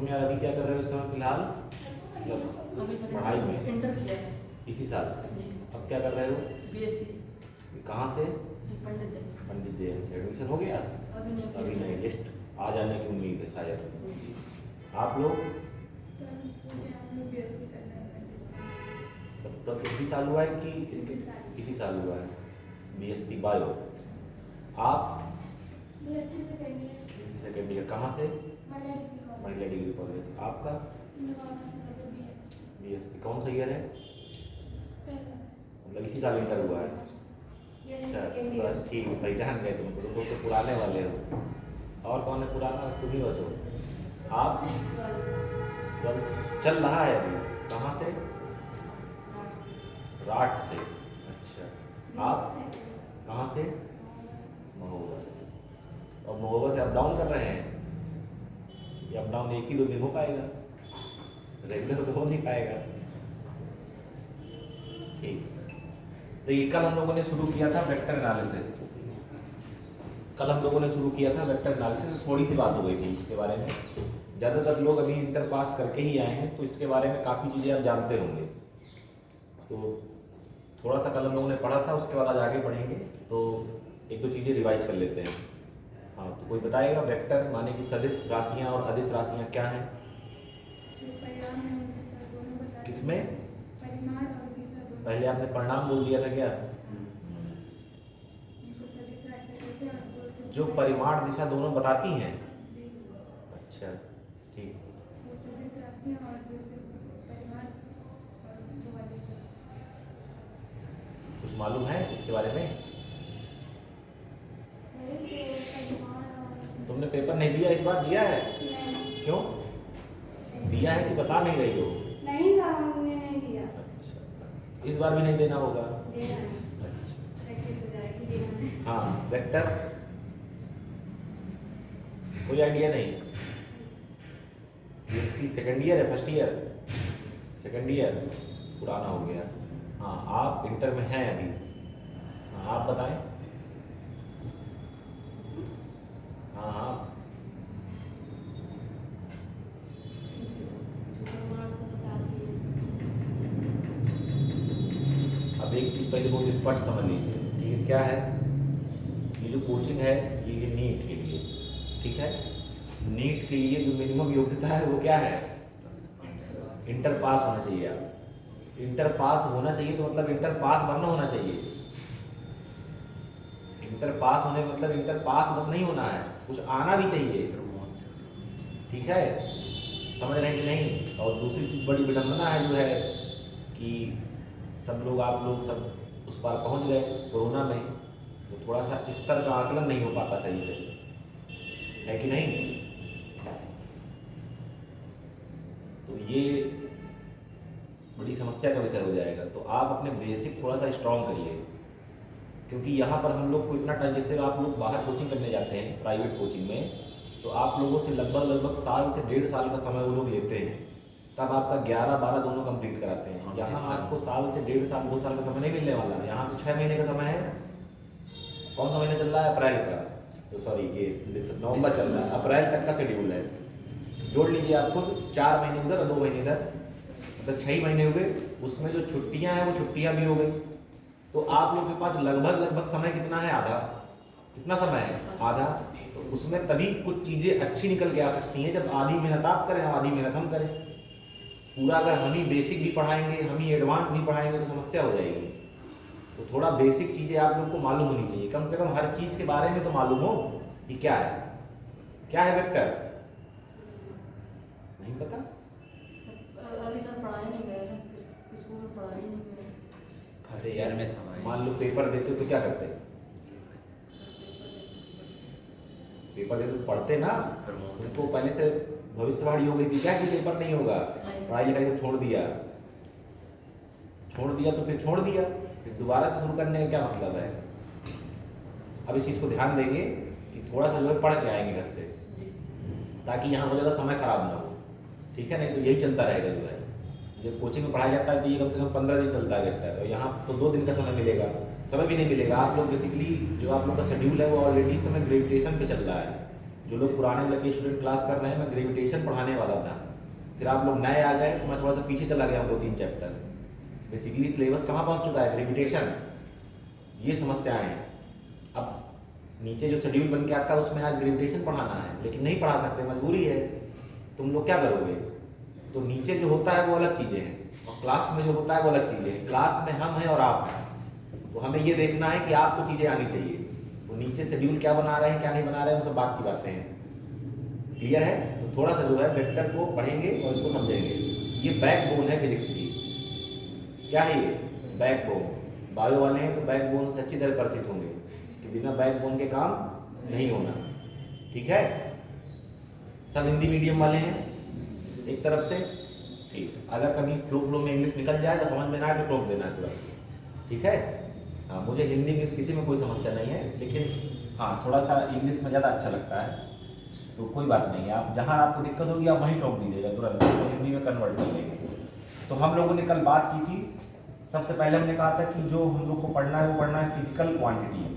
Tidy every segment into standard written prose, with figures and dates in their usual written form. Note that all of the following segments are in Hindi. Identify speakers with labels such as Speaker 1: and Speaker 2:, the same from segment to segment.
Speaker 1: तुम यार अभी क्या कर रहे हो इस समय फिलहाल, मतलब पढ़ाई में?
Speaker 2: इंटर किया है
Speaker 1: इसी साल?
Speaker 2: जी।
Speaker 1: अब क्या कर रहे हो?
Speaker 2: बीएससी
Speaker 1: कहाँ से?
Speaker 2: पंडित जी।
Speaker 1: पंडित जैन से। एडमिशन हो गया?
Speaker 2: अभी नहीं
Speaker 1: अभी नहीं, लिस्ट आ जाने की उम्मीद है शायद।
Speaker 2: जी।
Speaker 1: आप लोग? तब तक इसी साल हुआ है कि इसके इसी साल हुआ है? BSc bio. आप?
Speaker 3: BSc second year,
Speaker 1: second year. कहाँ से?
Speaker 3: Mahila degree college,
Speaker 1: Mahila degree college. आपका?
Speaker 3: नवादा से बीएससी
Speaker 1: बीएससी। कौन सा ईयर है?
Speaker 3: पहला।
Speaker 1: मतलब इसी साल इंटर हुआ है? अच्छा, बस ठीक है, पहचान गए तुम लोग तो पुराने वाले हो। और कौन है पुराना? बस तुम ही बस हो। आप? चल रहा है अभी। कहाँ से? राट से। अच्छा। आप कहाँ से? महोबा से। और महोबा से अप डाउन कर रहे हैं? ये अप डाउन एक ही दो दिन हो पाएगा, रेगुलर तो हो नहीं पाएगा। ठीक। तो ये कल हम लोगों ने शुरू किया था वेक्टर एनालिसिस। कल हम लोगों ने शुरू किया था वेक्टर एनालिसिस। थोड़ी सी बात हो गई थी इसके बारे में। ज़्यादातर लोग अभी इंटर पास करके ही आए हैं, तो इसके बारे में काफ़ी चीज़ें आप जानते होंगे। तो थोड़ा सा कल हम लोगों ने पढ़ा था, उसके बाद आज आगे पढ़ेंगे, तो एक दो चीज़ें रिवाइज कर लेते हैं। हाँ, तो कोई बताएगा वेक्टर माने कि सदिश राशियाँ और अदिश राशियाँ क्या हैं? किसमें?
Speaker 3: परिमाण और दिशा दोनों।
Speaker 1: पहले आपने परिणाम बोल दिया था क्या?
Speaker 3: इनको सदिश राशि कहते हैं और
Speaker 1: जो परिमाण दिशा दोनों बताती हैं।
Speaker 3: जी,
Speaker 1: अच्छा, ठीक।
Speaker 3: वो सदिश राशि और जो सिर्फ परिमाण और दो अदिश राशि।
Speaker 1: कुछ मालूम है इसके बारे में?
Speaker 3: वही जो परिमाण और
Speaker 1: तुमने पेपर नहीं दिया इस बार? दिया है? क्यों दिया है कि बता नहीं रही हो?
Speaker 3: नहीं सर, हमने नहीं दिया।
Speaker 1: अच्छा, इस बार भी नहीं देना होगा?
Speaker 3: देना है,
Speaker 1: अच्छा।
Speaker 3: प्रैक्टिस हो जाएगी, देना है।
Speaker 1: हाँ, वेक्टर कोई आइडिया नहीं? बीएससी सेकेंड ईयर है, फर्स्ट ईयर? सेकेंड ईयर, पुराना हो गया। हाँ, आप इंटर में हैं अभी। हाँ, आप बताएं। हाँ हाँ, अब एक चीज़ पहले बहुत स्पष्ट समझ लीजिए, ठीक है? क्या है ये जो कोचिंग है, ये नीट के लिए, ठीक है? नीट के लिए जो मिनिमम योग्यता है वो क्या है? इंटर पास होना चाहिए। आप इंटर पास होना चाहिए तो मतलब इंटर पास बनना होना चाहिए। इंटर पास होने का मतलब इंटर पास बस नहीं होना है, कुछ आना भी चाहिए, ठीक है? समझ रहे हैं कि नहीं? और दूसरी चीज़ बड़ी विडम्बना है जो है कि सब लोग, आप लोग सब उस पार पहुंच गए कोरोना में, तो थोड़ा सा स्तर का आकलन नहीं हो पाता सही से, है कि नहीं? तो ये बड़ी समस्या का विषय हो जाएगा। तो आप अपने बेसिक थोड़ा सा स्ट्रॉन्ग करिए, क्योंकि यहाँ पर हम लोग को इतना टाइम, जैसे आप लोग बाहर कोचिंग करने जाते हैं प्राइवेट कोचिंग में, तो आप लोगों से लगभग साल से 1.5 साल का समय वो लोग लेते हैं, तब आपका 11-12 दोनों कंप्लीट कराते हैं। यहाँ आपको साल से 1.5 साल 2 साल का समय नहीं मिलने वाला। यहाँ तो 6 महीने का समय है। कौन सा महीना चल रहा है? अप्रैल का, तो सॉरी ये नवंबर चल रहा है, अप्रैल तक का शेड्यूल है। जोड़ लीजिए आप खुद, 4 महीने उधर और 2 महीने इधर, मतलब 6 महीने हो गए। उसमें जो छुट्टियाँ हैं वो छुट्टियाँ भी हो गई, तो आप लोग के पास लगभग समय कितना है? आधा। कितना समय है? आधा। तो उसमें तभी कुछ चीज़ें अच्छी निकल के आ सकती हैं जब आधी मेहनत आप करें और आधी मेहनत हम करें। पूरा अगर हम ही बेसिक भी पढ़ाएंगे, हम ही एडवांस भी पढ़ाएंगे तो समस्या हो जाएगी। तो थोड़ा बेसिक चीज़ें आप लोग को मालूम होनी चाहिए, कम से कम हर चीज़ के बारे में तो मालूम हो कि क्या है। क्या है वेक्टर? नहीं पता?
Speaker 2: अभी सर पढ़ाई नहीं गए थे, स्कूल में पढ़ाई नहीं गए।
Speaker 1: अरे यार, मैं मान लो पेपर देते तो क्या करते? पेपर देते तो पढ़ते ना। उनको पहले से भविष्यवाणी हो गई थी क्या कि पेपर नहीं होगा, पढ़ाई लिखाई से छोड़ दिया तो फिर छोड़ दिया, फिर दोबारा से शुरू करने का क्या मतलब है? अब इस चीज़ को ध्यान देंगे कि थोड़ा सा जो है पढ़ के आएंगे घर से, ताकि यहाँ बहुत ज़्यादा समय खराब ना हो, ठीक है? नहीं तो यही चलता रहेगा जो है। जब कोचिंग में पढ़ाया जाता है तो ये कम से कम 15 दिन चलता है वेक्टर, और यहाँ तो 2 दिन का समय मिलेगा, समय भी नहीं मिलेगा। आप लोग बेसिकली जो आप लोग का शेड्यूल है वो ऑलरेडी इस समय ग्रेजुएशन पे चल रहा है। जो लोग पुराने वाले के स्टूडेंट क्लास कर रहे हैं, मैं ग्रेविटेशन पढ़ाने वाला था, फिर आप लोग नए आ गए तो मैं थोड़ा सा पीछे चला गया हूँ 2-3 चैप्टर। बेसिकली सिलेबस कहाँ पहुँच चुका है, ग्रेविटेशन। ये समस्याएं हैं। अब नीचे जो शेड्यूल बन के आता है उसमें आज ग्रेविटेशन पढ़ाना है, लेकिन नहीं पढ़ा सकते, मजबूरी है। तुम लोग क्या करोगे? तो नीचे जो होता है वो अलग चीज़ें हैं, और क्लास में जो होता है वो अलग चीज़ें हैं। क्लास में हम हैं और आप हैं, तो हमें ये देखना है कि आपको चीज़ें आनी चाहिए। तो नीचे शेड्यूल क्या बना रहे हैं क्या नहीं बना रहे हैं, वो सब बात की बातें हैं। क्लियर है? तो थोड़ा सा जो है वेक्टर को पढ़ेंगे और इसको समझेंगे। ये बैकबोन है फिजिक्स की। क्या है ये? बैकबोन। बायो वाले हैं तो बैकबोन से अच्छी तरह परिचित होंगे कि बिना बैकबोन के काम नहीं होना। ठीक है? सब हिंदी मीडियम वाले हैं एक तरफ से। ठीक, अगर कभी फ्लो में इंग्लिश निकल जाए तो समझ में ना आए तो टोक देना है तुरंत। ठीक है? हाँ, मुझे हिंदी इंग्लिश किसी में कोई समस्या नहीं है, लेकिन हाँ थोड़ा सा इंग्लिश में ज़्यादा अच्छा लगता है, तो कोई बात नहीं है। आप जहाँ आपको दिक्कत होगी आप वहीं टोक दीजिएगा तुरंत, तो हिंदी में कन्वर्ट कर लेंगे। तो हम लोगों ने कल बात की थी, सबसे पहले हमने कहा था कि जो हम लोग को पढ़ना है वो पढ़ना है फिजिकल क्वांटिटीज़,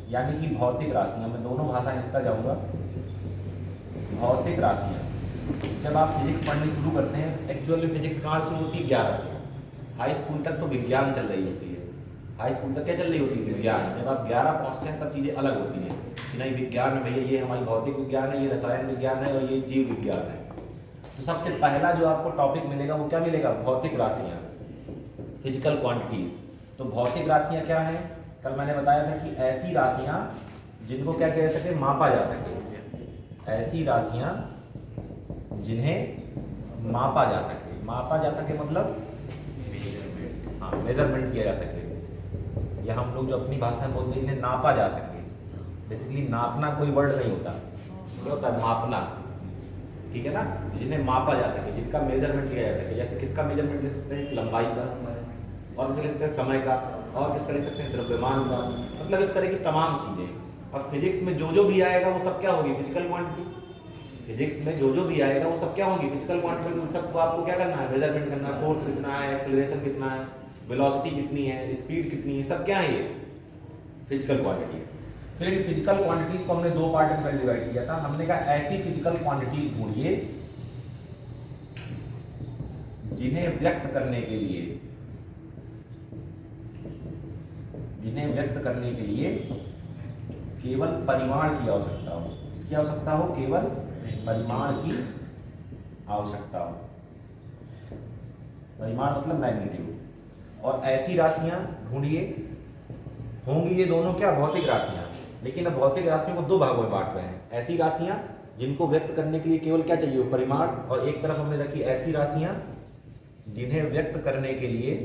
Speaker 1: यानी कि भौतिक राशियाँ। मैं दोनों भाषाएं लिखता जाऊँगा। भौतिक राशियाँ। जब आप फिजिक्स पढ़नी शुरू करते हैं, एक्चुअली फिजिक्स कहाँ शुरू होती है? 11 से। हाई स्कूल तक तो विज्ञान चल रही होती है। हाई स्कूल तक क्या चल रही होती है? विज्ञान। जब आप 11 पहुँचते हैं तब चीज़ें अलग होती हैं कि नहीं, विज्ञान में भैया ये हमारी भौतिक विज्ञान है, ये रसायन विज्ञान है और ये जीव विज्ञान है। तो सबसे पहला जो आपको टॉपिक मिलेगा वो क्या मिलेगा? भौतिक राशियाँ, फिजिकल क्वांटिटीज़। तो भौतिक राशियाँ क्या हैं? कल मैंने बताया था कि ऐसी राशियाँ जिनको क्या कह सके, मापा जा सके। ऐसी राशियाँ जिन्हें मापा जा सके। मापा जा सके मतलब मेजरमेंट। हाँ, मेजरमेंट किया जा सके, या हम लोग जो अपनी भाषा में बोलते हैं इन्हें नापा जा सके। बेसिकली नापना कोई वर्ड नहीं होता, क्या होता है? मापना। ठीक है ना? जिन्हें मापा जा सके, जिनका मेजरमेंट किया जा सके। जैसे किसका मेजरमेंट ले सकते हैं? लंबाई का, और किसका ले सकते हैं? समय का, और किसका ले सकते हैं? द्रव्यमान का। मतलब इस तरह की तमाम चीज़ें। और फिजिक्स में जो भी आएगा वो सब क्या होगी? Physical quantity. फिजिक्स में जो भी आएगा वो सब क्या होगी? Physical quantity. सबको आपको क्या करना है? मेजरमेंट करना है। फोर्स कितना है, एक्सेलरेशन कितना है, वेलोसिटी कितनी है, स्पीड कितनी है, सब क्या है? ये फिजिकल क्वांटिटी। फिर फिजिकल क्वांटिटीज को हमने 2 पार्ट में डिवाइड किया था। हमने कहा ऐसी फिजिकल क्वांटिटीज ढूंढिए जिन्हें व्यक्त करने के लिए केवल परिमाण की आवश्यकता हो। इसकी आवश्यकता हो? केवल परिमाण की आवश्यकता हो। परिमाण मतलब मैग्नीट्यूड। और ऐसी राशियां ढूंढिए, होंगी ये दोनों क्या? भौतिक राशियां। लेकिन अब भौतिक राशियों को 2 भागों में बांट रहे हैं। ऐसी राशियां जिनको व्यक्त करने के लिए केवल क्या चाहिए? परिमाण। और एक तरफ हमने रखी ऐसी राशियां जिन्हें व्यक्त करने के लिए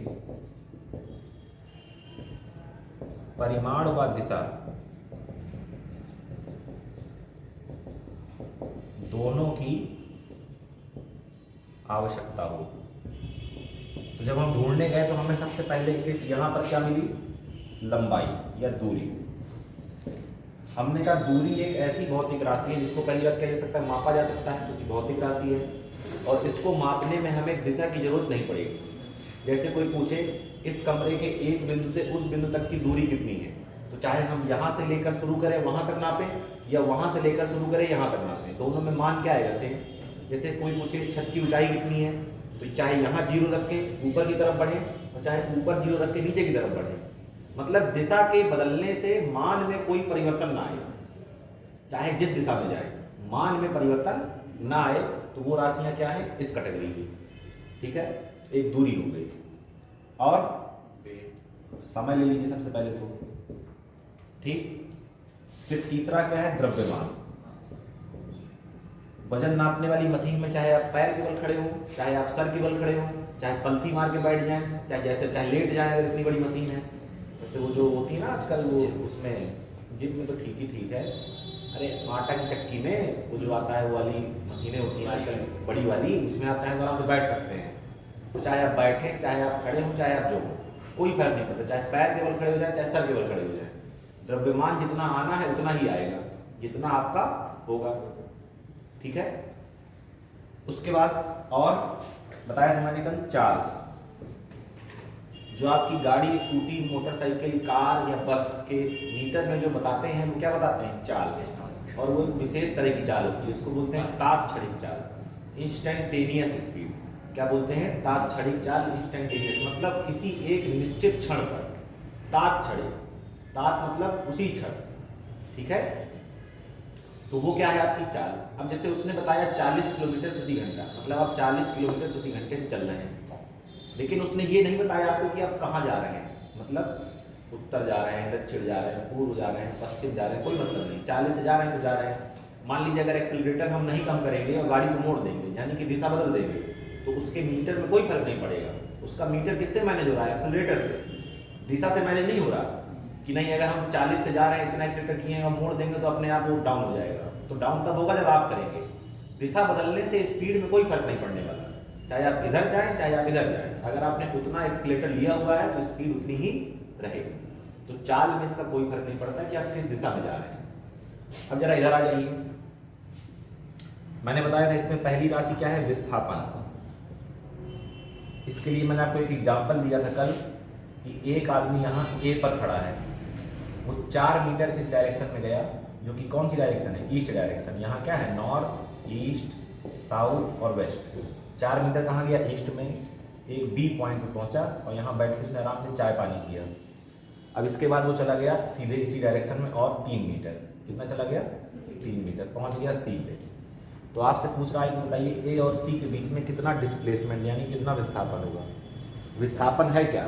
Speaker 1: परिमाण व दिशा दोनों की आवश्यकता हो। तो जब हम ढूंढने गए तो हमें सबसे पहले इस यहां पर क्या मिली? लंबाई या दूरी। हमने कहा दूरी एक ऐसी भौतिक राशि है जिसको पहली बात कह सकता है, मापा जा सकता है, क्योंकि भौतिक राशि है, और इसको मापने में हमें दिशा की जरूरत नहीं पड़ेगी। जैसे कोई पूछे इस कमरे के एक बिंदु से उस बिंदु तक की दूरी कितनी है, तो चाहे हम यहाँ से लेकर शुरू करें वहाँ तक नापें, या वहाँ से लेकर शुरू करें यहाँ तक नापें, दोनों में मान क्या आएगा? सेम। जैसे कोई पूछे इस छत की ऊंचाई कितनी है, तो चाहे यहाँ 0 रख के ऊपर की तरफ बढ़े, और चाहे ऊपर 0 रख के नीचे की तरफ बढ़े। मतलब दिशा के बदलने से मान में कोई परिवर्तन ना आए, चाहे जिस दिशा में जाए, मान में परिवर्तन ना आए, तो वो राशियां क्या है? इस कैटेगरी की। ठीक है? एक दूरी हो गई। और समय ले लीजिए सबसे पहले तो। ठीक। फिर तीसरा क्या है? द्रव्यमान। वजन नापने वाली मशीन में चाहे आप पैर के बल खड़े हो, चाहे आप सर के बल खड़े हो, चाहे पलथी मार के बैठ जाएं, चाहे लेट जाएं, अगर इतनी बड़ी मशीन है। जैसे वो जो होती है ना आजकल, वो उसमें जिम में तो ठीक है, अरे आटा की चक्की में वो जो आता है वो वाली मशीनें होती हैं आजकल बड़ी वाली, उसमें आप चाहे आराम से बैठ सकते हैं। तो चाहे आप बैठें, चाहे आप खड़े हों, चाहे आप जो हो, कोई फर्क नहीं पड़ता। चाहे पैर के बल खड़े हो जाए, चाहे सर के बल खड़े हो जाए, द्रव्यमान जितना आना है उतना ही आएगा, जितना आपका होगा। ठीक है? उसके बाद और बताया था मैंने कल चाल। जो आपकी गाड़ी, स्कूटी, मोटरसाइकिल, कार या बस के मीटर में जो बताते हैं वो क्या बताते हैं? चाल। और वो एक विशेष तरह की चाल होती है, उसको बोलते हैं तात्क्षणिक चाल, इंस्टेंटेनियस स्पीड। क्या बोलते हैं? तात्क्षणिक चाल, इंस्टेंटेनियस मतलब किसी एक निश्चित क्षण पर, तात्क्षणिक, तात मतलब उसी क्षण, ठीक है। तो वो क्या है आपकी चाल। अब जैसे उसने बताया 40 किलोमीटर प्रति घंटा, मतलब आप 40 किलोमीटर प्रति घंटे से चल रहे हैं, लेकिन उसने ये नहीं बताया आपको कि आप कहाँ जा रहे हैं, मतलब उत्तर जा रहे हैं, दक्षिण जा रहे हैं, पूर्व जा रहे हैं, पश्चिम जा रहे हैं, कोई मतलब नहीं। 40 से जा रहे हैं तो जा रहे हैं। मान लीजिए अगर एक्सेलरेटर हम नहीं कम करेंगे और गाड़ी को मोड़ देंगे, यानी कि दिशा बदल देंगे, तो उसके मीटर में कोई फर्क नहीं पड़ेगा। उसका मीटर किससे मैनेज हो रहा है? एक्सेलरेटर से, दिशा से मैनेज नहीं हो रहा कि नहीं अगर हम 40 से जा रहे हैं, इतना एक्सेलरेटर किए हैं और मोड़ देंगे तो अपने आप वो डाउन हो जाएगा। तो डाउन तब होगा जब आप करेंगे। दिशा बदलने से स्पीड में कोई फर्क नहीं पड़ने वाला, चाहे आप इधर जाएं चाहे आप इधर जाएं। अगर आपने उतना एक्सीलेटर लिया हुआ है तो स्पीड उतनी ही रहेगी। तो चाल में इसका कोई फर्क नहीं पड़ता कि आप किस दिशा में जा रहे हैं। अब जरा इधर आ जाइए। मैंने बताया था इसमें पहली राशि क्या है? विस्थापन। इसके लिए मैंने आपको एक एग्जाम्पल दिया था कल कि एक आदमी यहाँ ए पर खड़ा है, वो 4 मीटर इस डायरेक्शन में गया, जो कि कौन सी डायरेक्शन है? East direction. यहाँ क्या है? नॉर्थ, ईस्ट, साउथ और वेस्ट। 4 मीटर कहाँ गया? ईस्ट में। एक बी पॉइंट पे पहुंचा और यहाँ बैठ के उसने आराम से चाय पानी किया। अब इसके बाद वो चला गया सीधे इसी डायरेक्शन में और 3 मीटर, कितना चला गया? 3 मीटर, पहुंच गया सी पे। तो आपसे पूछ रहा है कि बताइए ए और सी के बीच में कितना डिस्प्लेसमेंट यानी कितना विस्थापन होगा? विस्थापन है क्या?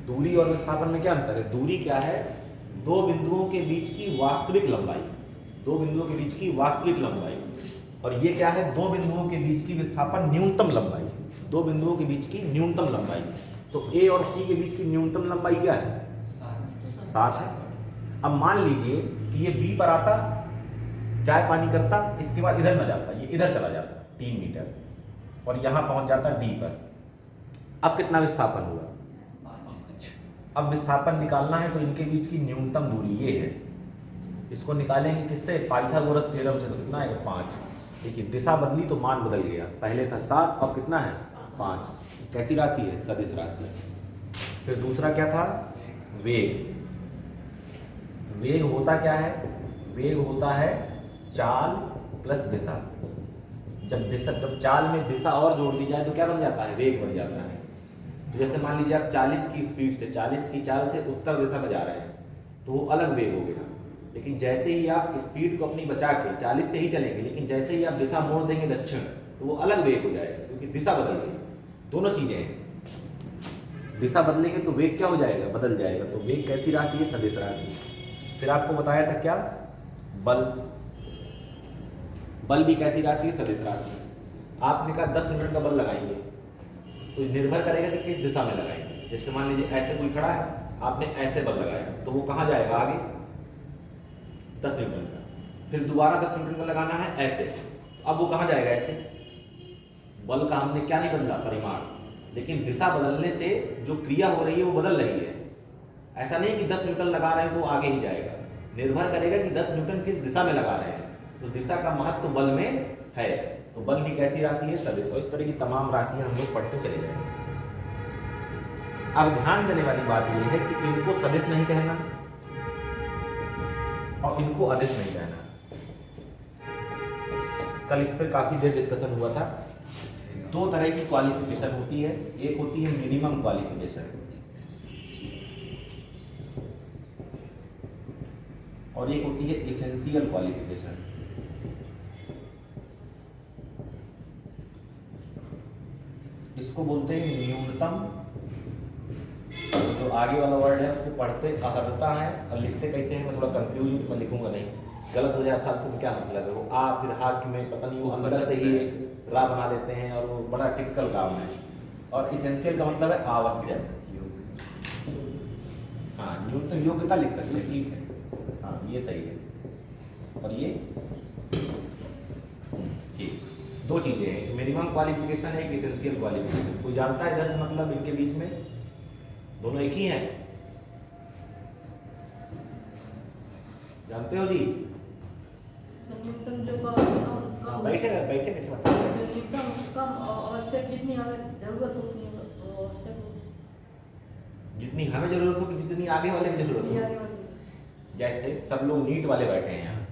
Speaker 1: दूरी और विस्थापन में क्या अंतर है? दूरी क्या है? दो बिंदुओं के बीच की वास्तविक लंबाई, दो बिंदुओं के बीच की वास्तविक लंबाई। और ये क्या है? दो बिंदुओं के बीच की विस्थापन न्यूनतम लंबाई, दो बिंदुओं के बीच की न्यूनतम लंबाई। तो ए और सी के बीच की न्यूनतम लंबाई क्या है? 7 है। अब मान लीजिए कि ये बी पर आता, चाय पानी करता, इसके बाद इधर न जाता, ये इधर चला जाता 3 मीटर और यहाँ पहुंच जाता डी पर। अब कितना विस्थापन हुआ? अब विस्थापन निकालना है तो इनके बीच की न्यूनतम दूरी ये है। इसको निकालेंगे किससे? पाइथागोरस थ्योरम से। तो कितना है? 5। देखिए दिशा बदली तो मान बदल गया, पहले था 7 अब कितना है? 5। कैसी राशि है? सदिश राशि। फिर दूसरा क्या था? वेग। वेग होता क्या है? वेग होता है चाल प्लस दिशा। जब चाल में दिशा और जोड़ दी जाए तो क्या बन जाता है? वेग बन जाता है। तो जैसे मान लीजिए आप 40 की स्पीड से, 40 की चाल से उत्तर दिशा में जा रहे हैं तो वो अलग वेग हो गया। लेकिन जैसे ही आप स्पीड को अपनी बचा के 40 से ही चलेंगे, लेकिन जैसे ही आप दिशा मोड़ देंगे दक्षिण तो वो अलग वेग हो जाएगा, क्योंकि दिशा बदल गई। दोनों चीजें हैं, दिशा बदलेंगे तो वेग क्या हो जाएगा? बदल जाएगा। तो वेग कैसी राशि है? सदिश राशि। फिर आपको बताया था क्या? बल। बल भी कैसी राशि है? सदिश राशि। आपने कहा 10 न्यूटन का बल लगाएंगे, तो निर्भर करेगा कि किस दिशा में लगाएंगे। जैसे मान लीजिए ऐसे कोई खड़ा है, आपने ऐसे बल लगाया तो वो कहाँ जाएगा? आगे 10 न्यूटन का। फिर दोबारा 10 न्यूटन का लगाना है ऐसे, तो अब वो कहाँ जाएगा? ऐसे। बल का हमने क्या नहीं बदला? परिमाण, लेकिन दिशा बदलने से जो क्रिया हो रही है वो बदल रही है। ऐसा नहीं कि 10 न्यूटन लगा रहे हैं तो आगे ही जाएगा, निर्भर करेगा कि 10 न्यूटन किस दिशा में लगा रहे हैं। तो दिशा का महत्व तो बल में है। तो बल भी कैसी राशि है? सदिश। और इस तरह की तमाम राशियां हम लोग पढ़ते चले जाएंगे। अब ध्यान देने वाली बात यह है कि इनको सदिश नहीं कहना और इनको अदिश नहीं कहना। कल इस पर काफी देर डिस्कशन हुआ था। 2 तरह की क्वालिफिकेशन होती है, एक होती है मिनिमम क्वालिफिकेशन और एक होती है एसेंशियल क्वालिफिकेशन। इसको बोलते हैं न्यूनतम, जो आगे वाला वर्ड है उसको पढ़ते अहर्ता है और लिखते कैसे हैं मैं थोड़ा कंफ्यूज हूँ, तो मैं लिखूंगा नहीं, गलत हो जाए फालतू में क्या मतलब है। वो आ फिर हाथ में पता नहीं वो अंदर से ही एक रा बना देते हैं और वो बड़ा टिपिकल काम है। और इसेंशियल का मतलब है आवश्यक। हाँ, न्यूनतम योग्यता लिख सकते हैं, ठीक है, हाँ ये सही है। और ये ठीक, 2 चीजें हैं, मिनिमम क्वालिफिकेशन है, एक एसेंशियल क्वालिफिकेशन। कोई जानता है इधर से मतलब इनके बीच में? दोनों एक ही हैं, जानते हो जी?
Speaker 2: न्यूनतम जो कम
Speaker 1: बैठे बैठे बैठे बताओ।
Speaker 2: न्यूनतम कम आवश्यक, जितनी हमें जरूरत होती है तो आवश्यक,
Speaker 1: जितनी हमें जरूरत हो कि जितनी आगे वाले की जरूरत हो। जैसे सब लोग नीट वाले बैठे हैं यहाँ,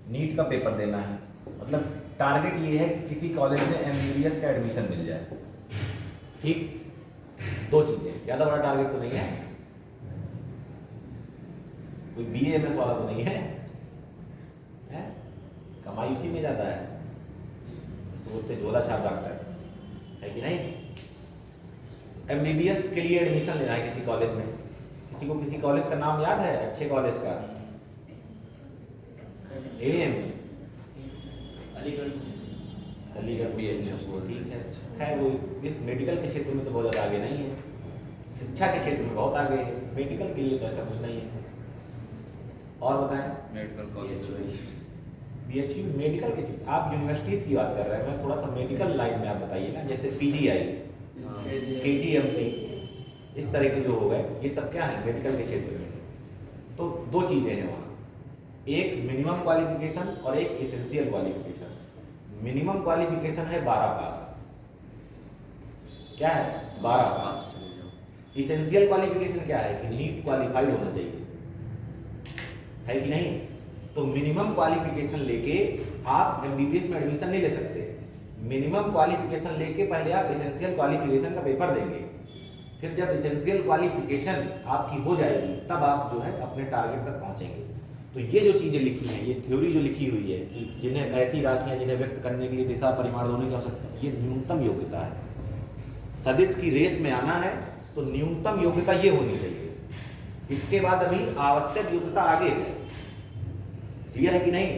Speaker 1: नीट का पेपर देना है, मतलब टारगेट ये है कि किसी कॉलेज में एमबीबीएस का एडमिशन मिल जाए। ठीक, दो चीजें, ज़्यादा बड़ा टारगेट तो नहीं है, कोई बीएएमएस वाला तो नहीं है, कमाई उसी में ज़्यादा है, सोते झोला छाप डॉक्टर है कि नहीं। एमबीबीएस के लिए एडमिशन लेना है किसी कॉलेज में, किसी को किसी कॉलेज का नाम याद है अच्छे कॉलेज का? एम्स, अलीगढ़ भी ठीक है। खैर वो इस मेडिकल के क्षेत्र में तो बहुत ज़्यादा आगे नहीं है, शिक्षा के क्षेत्र में बहुत आगे है, मेडिकल के लिए तो ऐसा कुछ नहीं है। और बताएं,
Speaker 4: मेडिकल कॉलेज,
Speaker 1: बीएचयू मेडिकल के क्षेत्र, आप यूनिवर्सिटीज़ की बात कर रहे हैं, मैं थोड़ा सा मेडिकल लाइन में आप बताइए ना, जैसे पीजीआई, केजीएमसी, इस तरह के जो हो गए, ये सब क्या है मेडिकल के क्षेत्र में। तो दो चीज़ें हैं वहाँ, एक मिनिमम क्वालिफिकेशन और एक एसेंशियल क्वालिफिकेशन। मिनिमम क्वालिफिकेशन है 12 पास, क्या है 12 पास। एसेंशियल क्वालिफिकेशन क्या है कि नीट क्वालिफाइड होना चाहिए, है कि नहीं। तो मिनिमम क्वालिफिकेशन लेके आप एमबीबीएस में एडमिशन नहीं ले सकते, मिनिमम क्वालिफिकेशन लेके पहले आप एसेंशियल क्वालिफिकेशन का पेपर देंगे, फिर जब एसेंशियल क्वालिफिकेशन आपकी हो जाएगी तब आप जो है अपने टारगेट तक पहुंचेंगे। तो ये जो चीज़ें लिखी हैं, ये थ्योरी जो लिखी हुई है कि जिन्हें ऐसी राशियां जिन्हें व्यक्त करने के लिए दिशा परिमाण दोनों की आवश्यकता है, ये न्यूनतम योग्यता है। सदिश की रेस में आना है तो न्यूनतम योग्यता ये होनी चाहिए, इसके बाद अभी आवश्यक योग्यता आगे है, क्लियर है कि नहीं।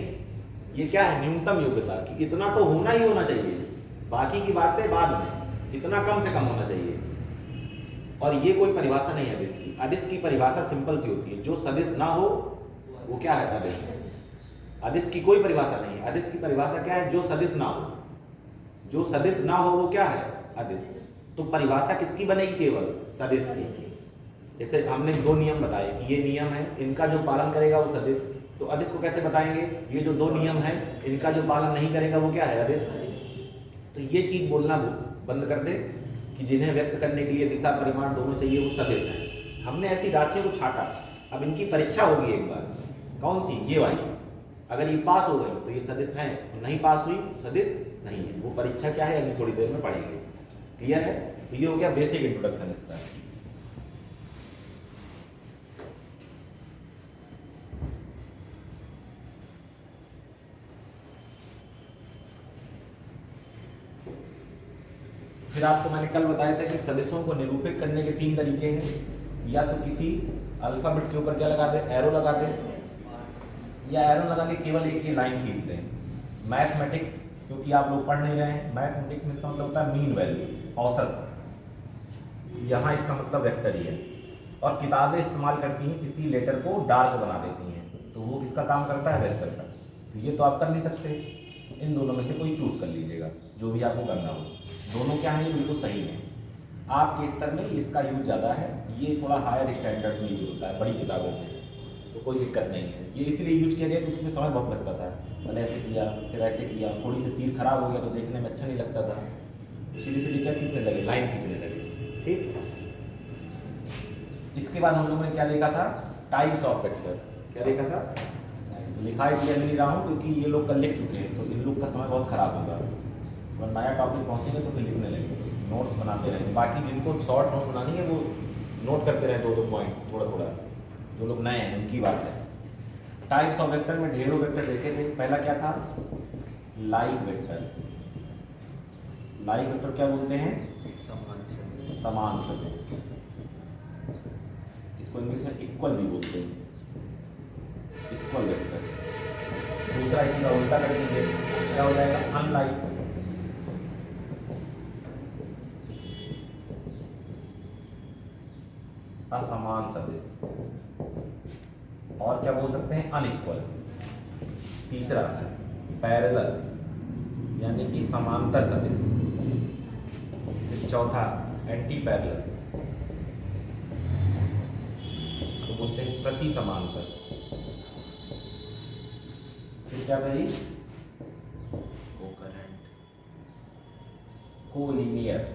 Speaker 1: ये क्या है न्यूनतम योग्यता कि इतना तो होना ही होना चाहिए, बाकी की बातें बाद में, इतना कम से कम होना चाहिए। और ये कोई परिभाषा नहीं है अदिश की, अदिश की परिभाषा सिंपल सी होती है, जो सदिश ना हो वो क्या है अदिश। अदिश की कोई परिभाषा नहीं है, अदिश की परिभाषा क्या है, जो सदिश ना हो, जो सदिश ना हो वो क्या है अदिश। तो परिभाषा किसकी बनेगी, केवल सदिश की। जैसे हमने दो नियम बताए कि ये नियम है, इनका जो पालन करेगा वो सदिश, तो अदिश को कैसे बताएंगे, ये जो दो नियम है इनका जो पालन नहीं करेगा वो क्या है अदिश। तो ये चीज बोलना बंद कर दे कि जिन्हें व्यक्त करने के लिए दिशा परिमाण दोनों चाहिए वो सदिश हैं। हमने ऐसी राशियों को छाटा, अब इनकी परीक्षा होगी एक बार, कौन सी, ये वाली। अगर ये पास हो गई तो ये सदिश हैं, और नहीं पास हुई तो सदिश नहीं है। वो परीक्षा क्या है अभी थोड़ी देर में पढ़ेंगे, क्लियर है। तो ये हो गया बेसिक इंट्रोडक्शन इसका। फिर आपको मैंने कल बताया था कि सदिशों को निरूपित करने के 3 तरीके हैं, या तो किसी अल्फाबेट के ऊपर क्या लगा दे, एरो लगा दे, या एरो लगा के केवल एक ही लाइन खींच दें। मैथमेटिक्स, क्योंकि आप लोग पढ़ नहीं रहे हैं, मैथमेटिक्स में इसका मतलब होता है मीन वैल्यू, औसत, यहाँ इसका मतलब वेक्टर ही है। और किताबें इस्तेमाल करती हैं किसी लेटर को डार्क बना देती हैं, तो वो किसका काम करता है, वेक्टर का। तो ये तो आप कर नहीं सकते, इन दोनों में से कोई चूज कर लीजिएगा, जो भी आपको करना हो। दोनों क्या हैं, ये बिल्कुल सही है। आपके स्तर में इसका यूज ज़्यादा है, ये थोड़ा हायर स्टैंडर्ड में यूज होता है बड़ी किताबों में, तो कोई दिक्कत नहीं है। ये इसलिए यूज किया गया क्योंकि इसमें समय बहुत लगता था, मैंने ऐसे किया फिर ऐसे किया, थोड़ी सी तीर खराब हो गया तो देखने में अच्छा नहीं लगता था, सीधी सीधी क्या खींचने लगे, लाइन खींचने लगे, ठीक। इसके बाद हम लोगों ने क्या देखा था, टाइप्स ऑफ वेक्टर। क्या देखा था, लिखा इसलिए नहीं रहा हूँ क्योंकि ये लोग कल लिख चुके हैं, तो इन लोग का समय बहुत खराब होगा, और नया टॉपिक पहुँचेंगे तो फिर लिखने लगेंगे, नोट्स बनाते रहेंगे। बाकी जिनको शॉर्ट नोट्स बनानी है वो नोट करते रहे 2-2 पॉइंट थोड़ा थोड़ा, जो लोग नए हैं उनकी बात है। टाइप्स ऑफ वेक्टर में ढेरों वेक्टर देखे थे। पहला क्या था, लाइक वेक्टर। लाइक वेक्टर क्या बोलते हैं, समान सदिश, इसको इंग्लिश में इक्वल भी बोलते हैं, इक्वल वेक्टर्स। दूसरा इसी का उल्टा कर दीजिए, क्या हो जाएगा, अनलाइक। असमान सदिश, और क्या बोल सकते हैं, अनइक्वल। तीसरा पैरेलल, यानी कि समांतर सदिश। फिर चौथा एंटी पैरेलल, इसको बोलते हैं प्रति समांतर। फिर क्या कही, कोलिनियर,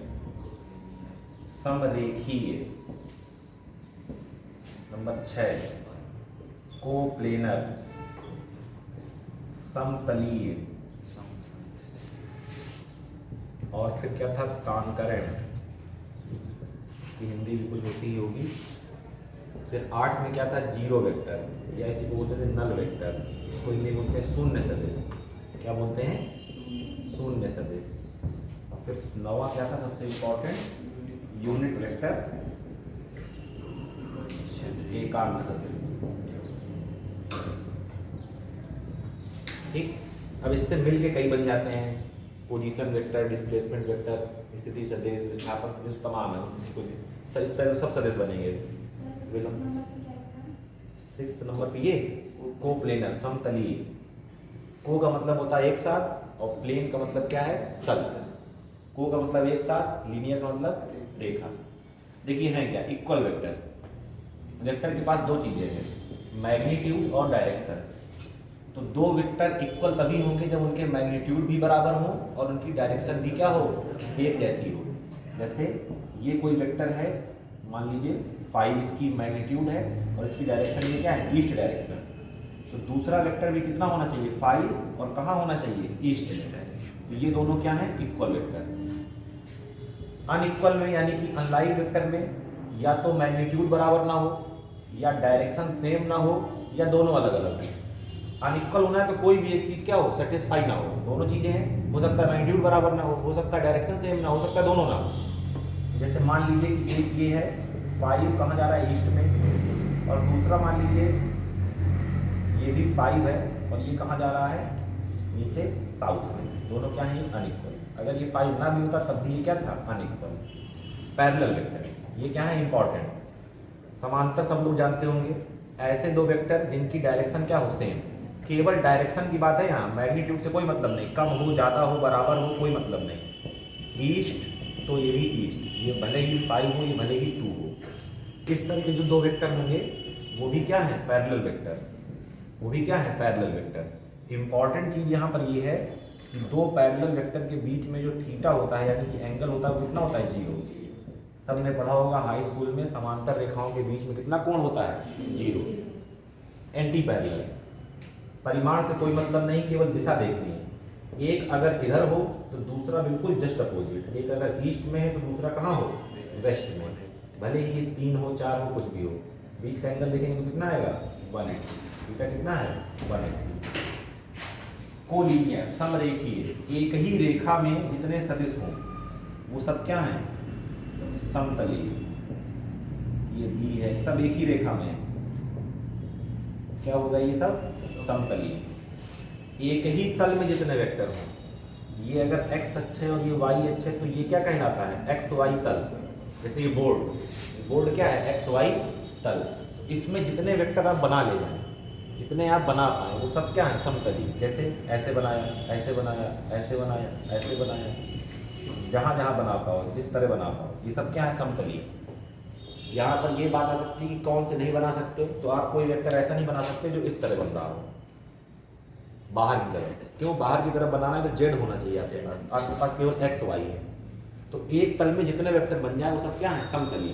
Speaker 1: समरेखीय। नंबर 6 कोप्लेनर, समतलीय, और फिर क्या था, कॉन्करेंट, की हिंदी भी कुछ होती ही होगी। फिर 8 में क्या था, जीरो वेक्टर, या इसी को बोलते थे नल वेक्टर, इसको हिंदी में बोलते हैं शून्य सदिश। क्या बोलते हैं, शून्य सदिश। और फिर 9वां क्या था सबसे इम्पोर्टेंट, यूनिट वेक्टर, एकांक सदिश। ठीक, अब इससे मिल के कई बन जाते हैं, पोजीशन वेक्टर, डिस्प्लेसमेंट वेक्टर, स्थिति सदिश, विस्थापन सदिश, तमाम है, इस तरह सब सदिश बनेंगे। सिक्स नंबर पे ये कोप्लेनर, समतलीय। को का मतलब होता है एक साथ, और प्लेन का मतलब क्या है, तल। को का मतलब एक साथ, लीनियर का मतलब रेखा। देखिए है क्या, इक्वल वेक्टर। वेक्टर के पास दो चीजें हैं, मैग्नीट्यूड और डायरेक्शन। तो दो वेक्टर इक्वल तभी होंगे जब उनके मैग्नीट्यूड भी बराबर हो और उनकी डायरेक्शन भी क्या हो, एक जैसी हो। जैसे ये कोई वेक्टर है, मान लीजिए 5 इसकी मैग्नीट्यूड है और इसकी डायरेक्शन ये क्या है, ईस्ट डायरेक्शन। तो दूसरा वेक्टर भी कितना होना चाहिए, 5, और कहाँ होना चाहिए, ईस्ट डायरेक्शन। तो ये दोनों क्या है, इक्वल वेक्टर। अनइक्वल में यानी कि अनलाइक वेक्टर में या तो मैग्नीट्यूड बराबर ना हो, या डायरेक्शन सेम ना हो, या दोनों अलग अलग हो। अनइक्वल होना है तो कोई भी एक चीज क्या हो, सेटिस्फाई ना हो। दोनों चीजें हैं, हो सकता है मैग्नीट्यूड बराबर ना हो सकता है डायरेक्शन सेम ना हो सकता है दोनों ना हो। जैसे मान लीजिए कि एक ये है 5 कहाँ जा रहा है, ईस्ट में, और दूसरा मान लीजिए ये भी 5 है और ये कहाँ जा रहा है, नीचे साउथ में। दोनों क्या है, अनइक्वल। अगर ये 5 ना भी होता तब भी ये क्या था, अनइक्वल। पैरेलल वेक्टर, ये क्या है, इंपॉर्टेंट। समांतर सब लोग जानते होंगे, ऐसे दो वेक्टर जिनकी डायरेक्शन क्या हो, सेम। केवल डायरेक्शन की बात है यहाँ, मैग्नीट्यूड से कोई मतलब नहीं, कम हो, ज़्यादा हो, बराबर हो, कोई मतलब नहीं। ईस्ट तो ये भी ईस्ट, ये भले ही 5 हो, ये भले ही 2 हो। इस तरह के जो दो वेक्टर होंगे वो भी क्या है, पैरेलल वेक्टर। वो भी क्या है, पैरेलल वेक्टर। इंपॉर्टेंट चीज़ यहाँ पर ये है कि दो पैरेलल वेक्टर के बीच में जो थीटा होता है यानी कि एंगल होता है वो कितना होता है, 0। सबने पढ़ा होगा हाई स्कूल में, समांतर रेखाओं के बीच में कितना कोण होता है, 0। एंटी पैरेलल, परिमाण से कोई मतलब नहीं, केवल दिशा देखनी है। एक अगर इधर हो तो दूसरा बिल्कुल जस्ट अपोजिट। एक अगर ईस्ट में है तो दूसरा कहाँ हो, वेस्ट में। भले ही ये 3 हो, 4 हो, कुछ भी हो, बीच का एंगल देखेंगे तो कितना आएगा, 180। थीटा कितना है, 180। कोलीनियर, समरेखीय, एक ही रेखा में जितने सदिश हों वो सब क्या है, समतलीय। ये बी है, सब एक ही रेखा में है, क्या होगा, ये सब समतलीय। एक ही तल में जितने वेक्टर हों, ये अगर x अक्ष है और ये y अक्ष है तो ये क्या कहलाता है, एक्स वाई तल। जैसे ये बोर्ड क्या है, एक्स वाई तल। तो इसमें जितने वेक्टर आप बना ले जाएं, जितने आप बना पाए वो सब क्या है, समतलीय। जैसे ऐसे बनाया, ऐसे बनाया, ऐसे बनाया, ऐसे बनाया, जहाँ जहाँ बना पाओ, जिस तरह बना पाओ, ये सब क्या है, समतलीय। यहाँ पर ये बात आ सकती है कि कौन से नहीं बना सकते, तो आप कोई वेक्टर ऐसा नहीं बना सकते जो इस तरह बन रहा हो, बाहर की तरफ। क्यों, बाहर की तरफ बनाना है तो जेड होना चाहिए आपके पास केवल एक्स वाई है। तो एक तल में जितने वेक्टर बन जाए वो सब क्या है, समतलीय।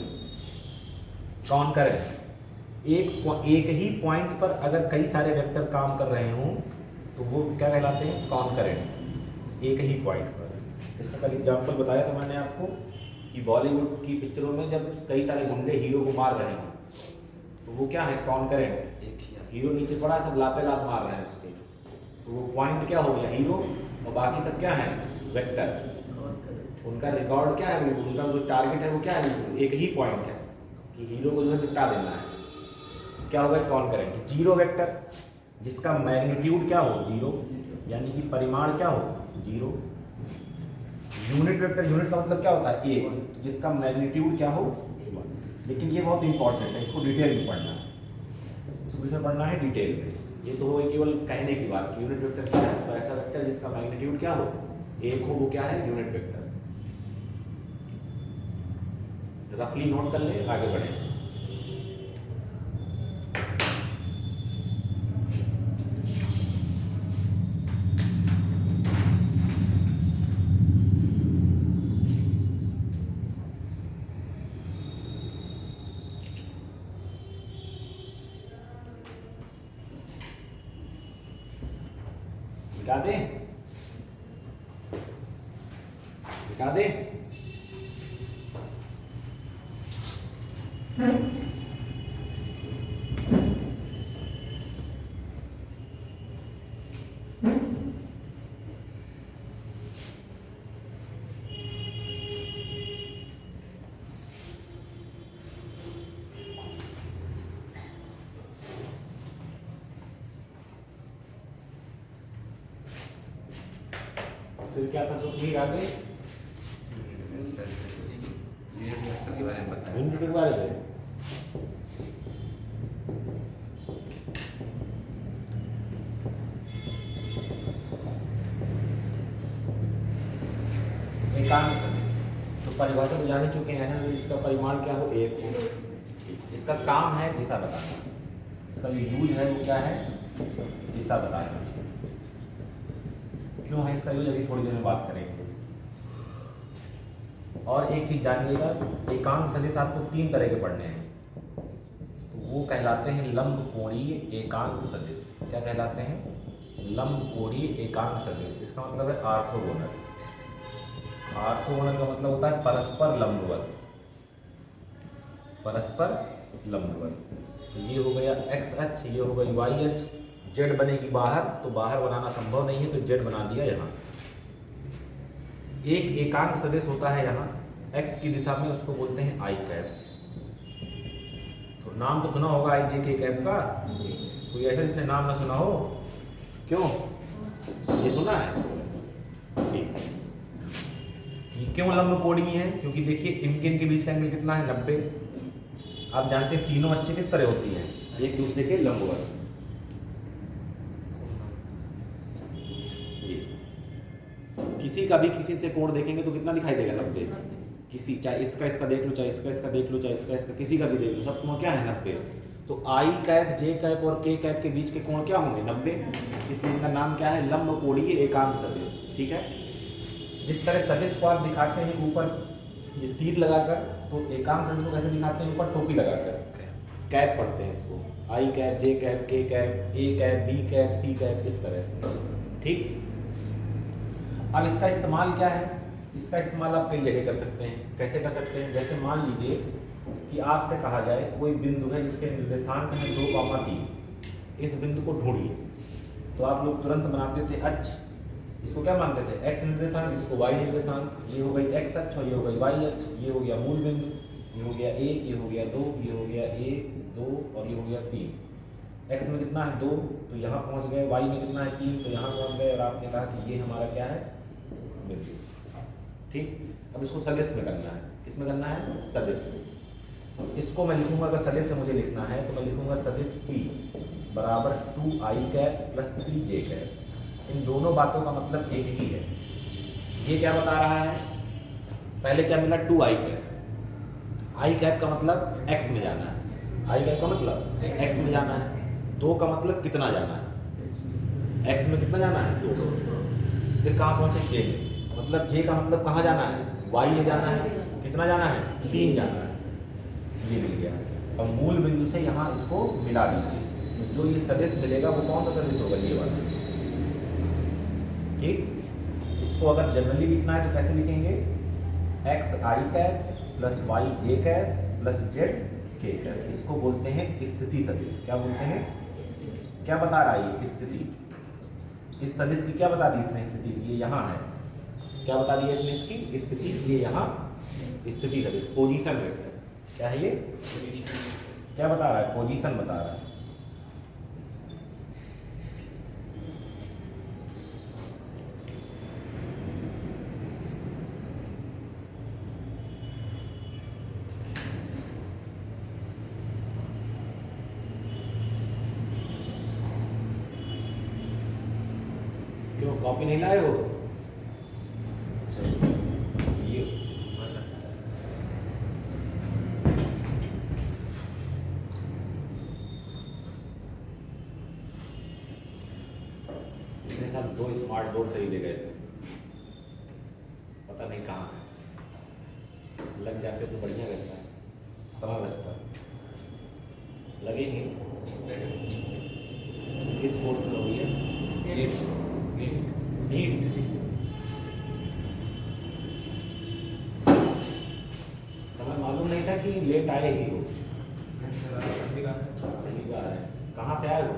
Speaker 1: कॉनकरेंट, एक ही पॉइंट पर अगर कई सारे वेक्टर काम कर रहे हों तो वो क्या कहलाते हैं, कॉनकरेंट, एक ही पॉइंट पर। इसका कल एग्जाम्पल बताया था मैंने आपको कि बॉलीवुड की पिक्चरों में जब कई सारे गुंडे हीरो को मार रहे हैं तो वो क्या है, कॉनकरेंट। हीरो नीचे पड़ा, सब लाते लात मार रहे हैं उसके, तो वो पॉइंट क्या हो गया, हीरो, और बाकी सब क्या है, वेक्टर। उनका रिकॉर्ड क्या है, बिल्कुल उनका जो टारगेट है वो क्या है, बिल्कुल एक ही पॉइंट है कि हीरो को जो है निपटा देना है। क्या होगा, कॉनकरेंट। जीरो वेक्टर, जिसका मैग्नीट्यूड क्या हो, 0, यानी कि परिमाण क्या हो, 0। यूनिट वेक्टर, यूनिट का मतलब क्या होता है, 1, जिसका मैग्नीट्यूड क्या हो, 1। लेकिन ये बहुत इंपॉर्टेंट है, इसको डिटेल में पढ़ना है, इसको किसमें पढ़ना है, डिटेल में। ये तो हो केवल कहने की बात कि यूनिट वेक्टर क्या है, तो ऐसा वेक्टर जिसका मैग्नीट्यूड क्या हो, 1 हो, वो क्या है, यूनिट वेक्टर। रफली नोट कर ले, आगे बढ़े। मिटा दें, मिटा दें। फिर क्या था सुखबीर आगे
Speaker 4: के बारे में बताया।
Speaker 1: भिन्न के बारे में एकांक सदिश तो परिभाषा तो जान ही चुके हैं ना, इसका परिमाण क्या हो, एक हो। इसका काम है दिशा बताना, इसका जो यूज है वो क्या है, दिशा बताना। क्यों है इसका यूज अभी थोड़ी देर में बात करेंगे। और एक चीज जानिएगा, एकांक सदिश आपको 3 तरह के पढ़ने हैं, तो वो कहलाते हैं लंब कोणीय एकांक सदिश। क्या कहलाते हैं, लंब कोणीय एकांक सदिश। इसका मतलब है ऑर्थोगोनल। ऑर्थोगोनल का मतलब होता है परस्पर लंबवत, परस्पर लंबवत। तो ये हो गया एक्स अक्ष, ये हो गई वाई अक्ष, जेड बनेगी बाहर, तो बाहर बनाना संभव नहीं है तो जेड बना दिया यहाँ। एक एकांक सदिश होता है यहाँ एक्स की दिशा में, उसको बोलते हैं आई कैप। तो नाम तो सुना होगा आई जे के कैप का, कोई ऐसा जिसने नाम ना सुना हो, क्यों, ये सुना है? ठीक। ये क्यों लंब कोणीय है, क्योंकि देखिए इनके इनके बीच का एंगल कितना है, 90। आप जानते हैं तीनों अक्षें किस तरह होती हैं, एक दूसरे के लंबवत। किसी का भी किसी से कोण देखेंगे तो कितना दिखाई देगा, 90। किसी, चाहे इसका देख लो, चाहे इसका देख लो, चाहे इसका किसी का भी देख लो, सब कोण क्या है, 90। तो आई कैप, जे कैप और के कैप के बीच के कोण क्या होंगे, 90। इसलिए इनका नाम क्या है, लंब कोणीय एकांक सदिश। ठीक है। जिस तरह सदिश को आप दिखाते हैं ऊपर ये तीर लगाकर, तो एकांक सदिश को कैसे दिखाते हैं, ऊपर टोपी लगाकर, कैप पढ़ते हैं इसको, I cap, J cap, K cap, A cap, B cap, C cap, इस तरह। ठीक। अब इसका इस्तेमाल क्या है, इसका इस्तेमाल आप कई जगह कर सकते हैं। कैसे कर सकते हैं, जैसे मान लीजिए कि आपसे कहा जाए कोई बिंदु है जिसके निर्देशांक हैं 2,3, इस बिंदु को ढूंढिए, तो आप लोग तुरंत बनाते थे अक्ष, इसको क्या मानते थे, एक्स निर्देशांक, इसको वाई निर्देशांक। ये हो गई एक्स अक्ष और ये हो गई वाई अक्ष। ये हो गया मूल बिंदु, ये हो गया 1, ये हो गया 2, ये हो गया 1, 2 और ये हो गया 3। एक्स में कितना है 2, तो यहाँ पहुँच गए, वाई में कितना है 3, तो यहाँ पहुँच गए, और आपने कहा कि ये हमारा क्या है, बिंदु। ठीक। अब इसको सदिश में करना है, किस में करना है, सदिश में। इसको मैं लिखूंगा, अगर सदिश में मुझे लिखना है तो मैं लिखूंगा सदिश P बराबर 2i cap plus 3j cap. इन दोनों बातों का मतलब एक ही है। ये क्या बता रहा है, पहले क्या मिला, 2i कैप। आई कैप का मतलब x में जाना है, आई कैप का मतलब x में जाना है। 2 का मतलब कितना जाना है, x में कितना जाना है, 2। फिर कहाँ पहुँचे, j में, मतलब j का मतलब कहाँ जाना है, y में जाना है। कितना जाना है, 3 जाना है। ये मिल गया। अब मूल बिंदु से यहाँ इसको मिला दीजिए, जो ये सदिश मिलेगा वो कौन सा सदिश होगा, ये वाला। ठीक। इसको अगर जनरली लिखना है तो कैसे लिखेंगे, एक्स आई कैप प्लस वाई जे कैप प्लस जेड के कैप। इसको बोलते हैं स्थिति सदिश। क्या बोलते हैं, क्या बता रहा है ये, स्थिति। इस सदिश की क्या बता दी इसने, स्थिति। ये यहाँ है, क्या बता दिया इसने इसकी स्थिति, ये यहाँ स्थिति सदिश, पोजीशन वेक्टर। क्या है ये, क्या बता रहा है, पोजीशन बता रहा है। क्यों कॉपी नहीं लाए हो, ये पिछले साल 2 स्मार्ट बोर्ड खरीदे गए थे, पता नहीं कहाँ है, लग जाते तो बढ़िया रहता है, समय बचता। लगेंगे किस कोर्स में हुई है, नीट समय मालूम नहीं था कि लेट आएगी वो। पहली बार है। कहाँ से आए हो?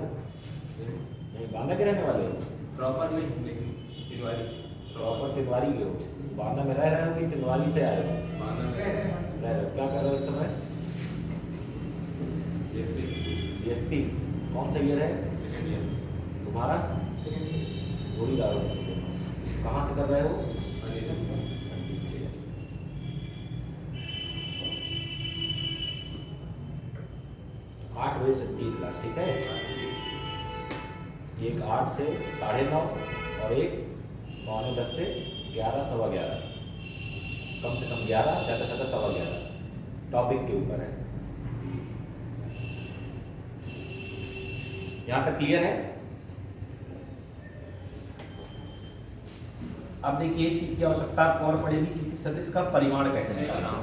Speaker 1: नहीं, बांदा के रहने वाले हो?
Speaker 4: प्रॉपर नहीं लेकिन तिलवारी
Speaker 1: प्रॉपर तिलवारी के हो? बांदा में रह रहे हो कि तिलवारी से आए हो?
Speaker 4: माना
Speaker 1: रह रहे हो। क्या कर रहे हो इस समय?
Speaker 4: जैसे
Speaker 1: बीएससी कौन सा ईयर है
Speaker 4: सेकेंड ईयर
Speaker 1: तुम्हारा? गोली दारू कहाँ से कर रहे हो? से। 8 बजे से 3 क्लास, ठीक है? एक 8 से 9:30 और एक 9:45 से 11, 11:15। कम से कम 11, ज़्यादा से ज़्यादा 11:15। टॉपिक के ऊपर है। यहाँ तक क्लियर है? अब देखिए एक चीज की आवश्यकता आपको और पड़ेगी, किसी सदिश का परिमाण कैसे निकालना है।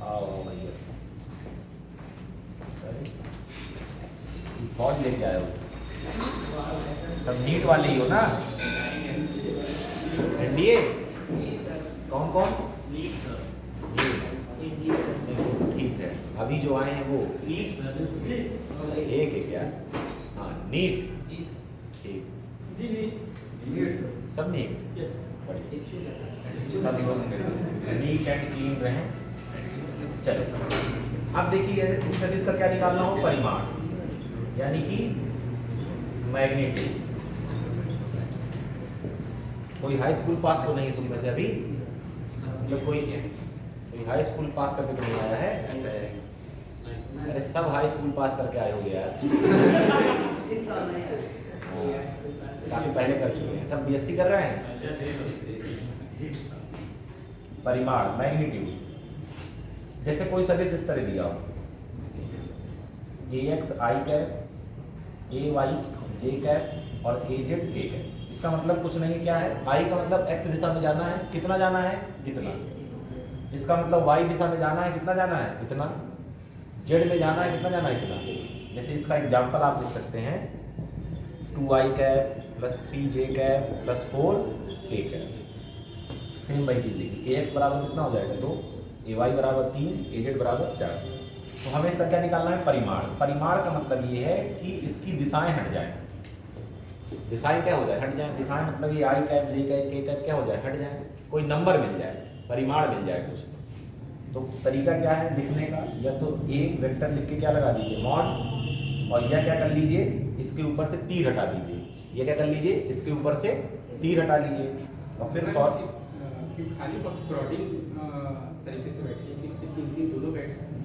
Speaker 1: आओ भैया फौज लेके आए हो, सब नीट वाले ही हो ना? एनडीए कौन कौन? नीट। ठीक है, अभी जो आए हैं वो एक है क्या? हाँ नीट, ठीक सब नीट नीट एंड क्लीन रहे। चले अब देखिए ऐसे किसी सदिश का क्या निकालना हो? परिमाण यानी कि मैग्नीट्यूड। कोई हाई स्कूल पास तो नहीं है तुम में से अभी? मतलब कोई हाई स्कूल पास करके तो नहीं आया है? अरे सब हाई स्कूल पास करके आए हो यार। काफी पहले कर चुके हैं, सब बीएससी कर रहे हैं। परिमाण मैग्नीट्यूड, जैसे कोई सदिश इस तरह दिया हो, ax i cap, ay j cap और az k कैप। इसका मतलब कुछ नहीं, क्या है? i का मतलब x दिशा में जाना है, कितना जाना है? इतना। इसका मतलब y दिशा में जाना है, कितना जाना है? इतना। z में जाना है, कितना जाना है? इतना। जैसे इसका एग्जाम्पल आप लिख सकते हैं 2i cap plus 3j cap plus 4k cap. Same वही चीज़ लिखी। ax बराबर कितना हो जाएगा? 2, ay बराबर 3, az बराबर 4। तो हमें इसका क्या निकालना है? परिमाण। परिमाण का मतलब ये है कि इसकी दिशाएं हट जाएं। दिशाएं क्या हो जाए? हट जाएं। दिशाएं मतलब ये आई cap, J cap, K cap क्या हो जाए? हट जाए। कोई नंबर मिल जाए, परिमाण मिल जाए कुछ। तो तरीका क्या है लिखने का? या तो एक वेक्टर लिख के क्या लगा दीजिए? मॉड, और या क्या कर लीजिए? इसके ऊपर से तीर हटा दीजिए। ये क्या कर लीजिए? इसके ऊपर से तीर हटा लीजिए और फिर
Speaker 5: खाली ब्रॉडिंग तरीके से बैठिए कि 3-3 2-2 बैठ सकते।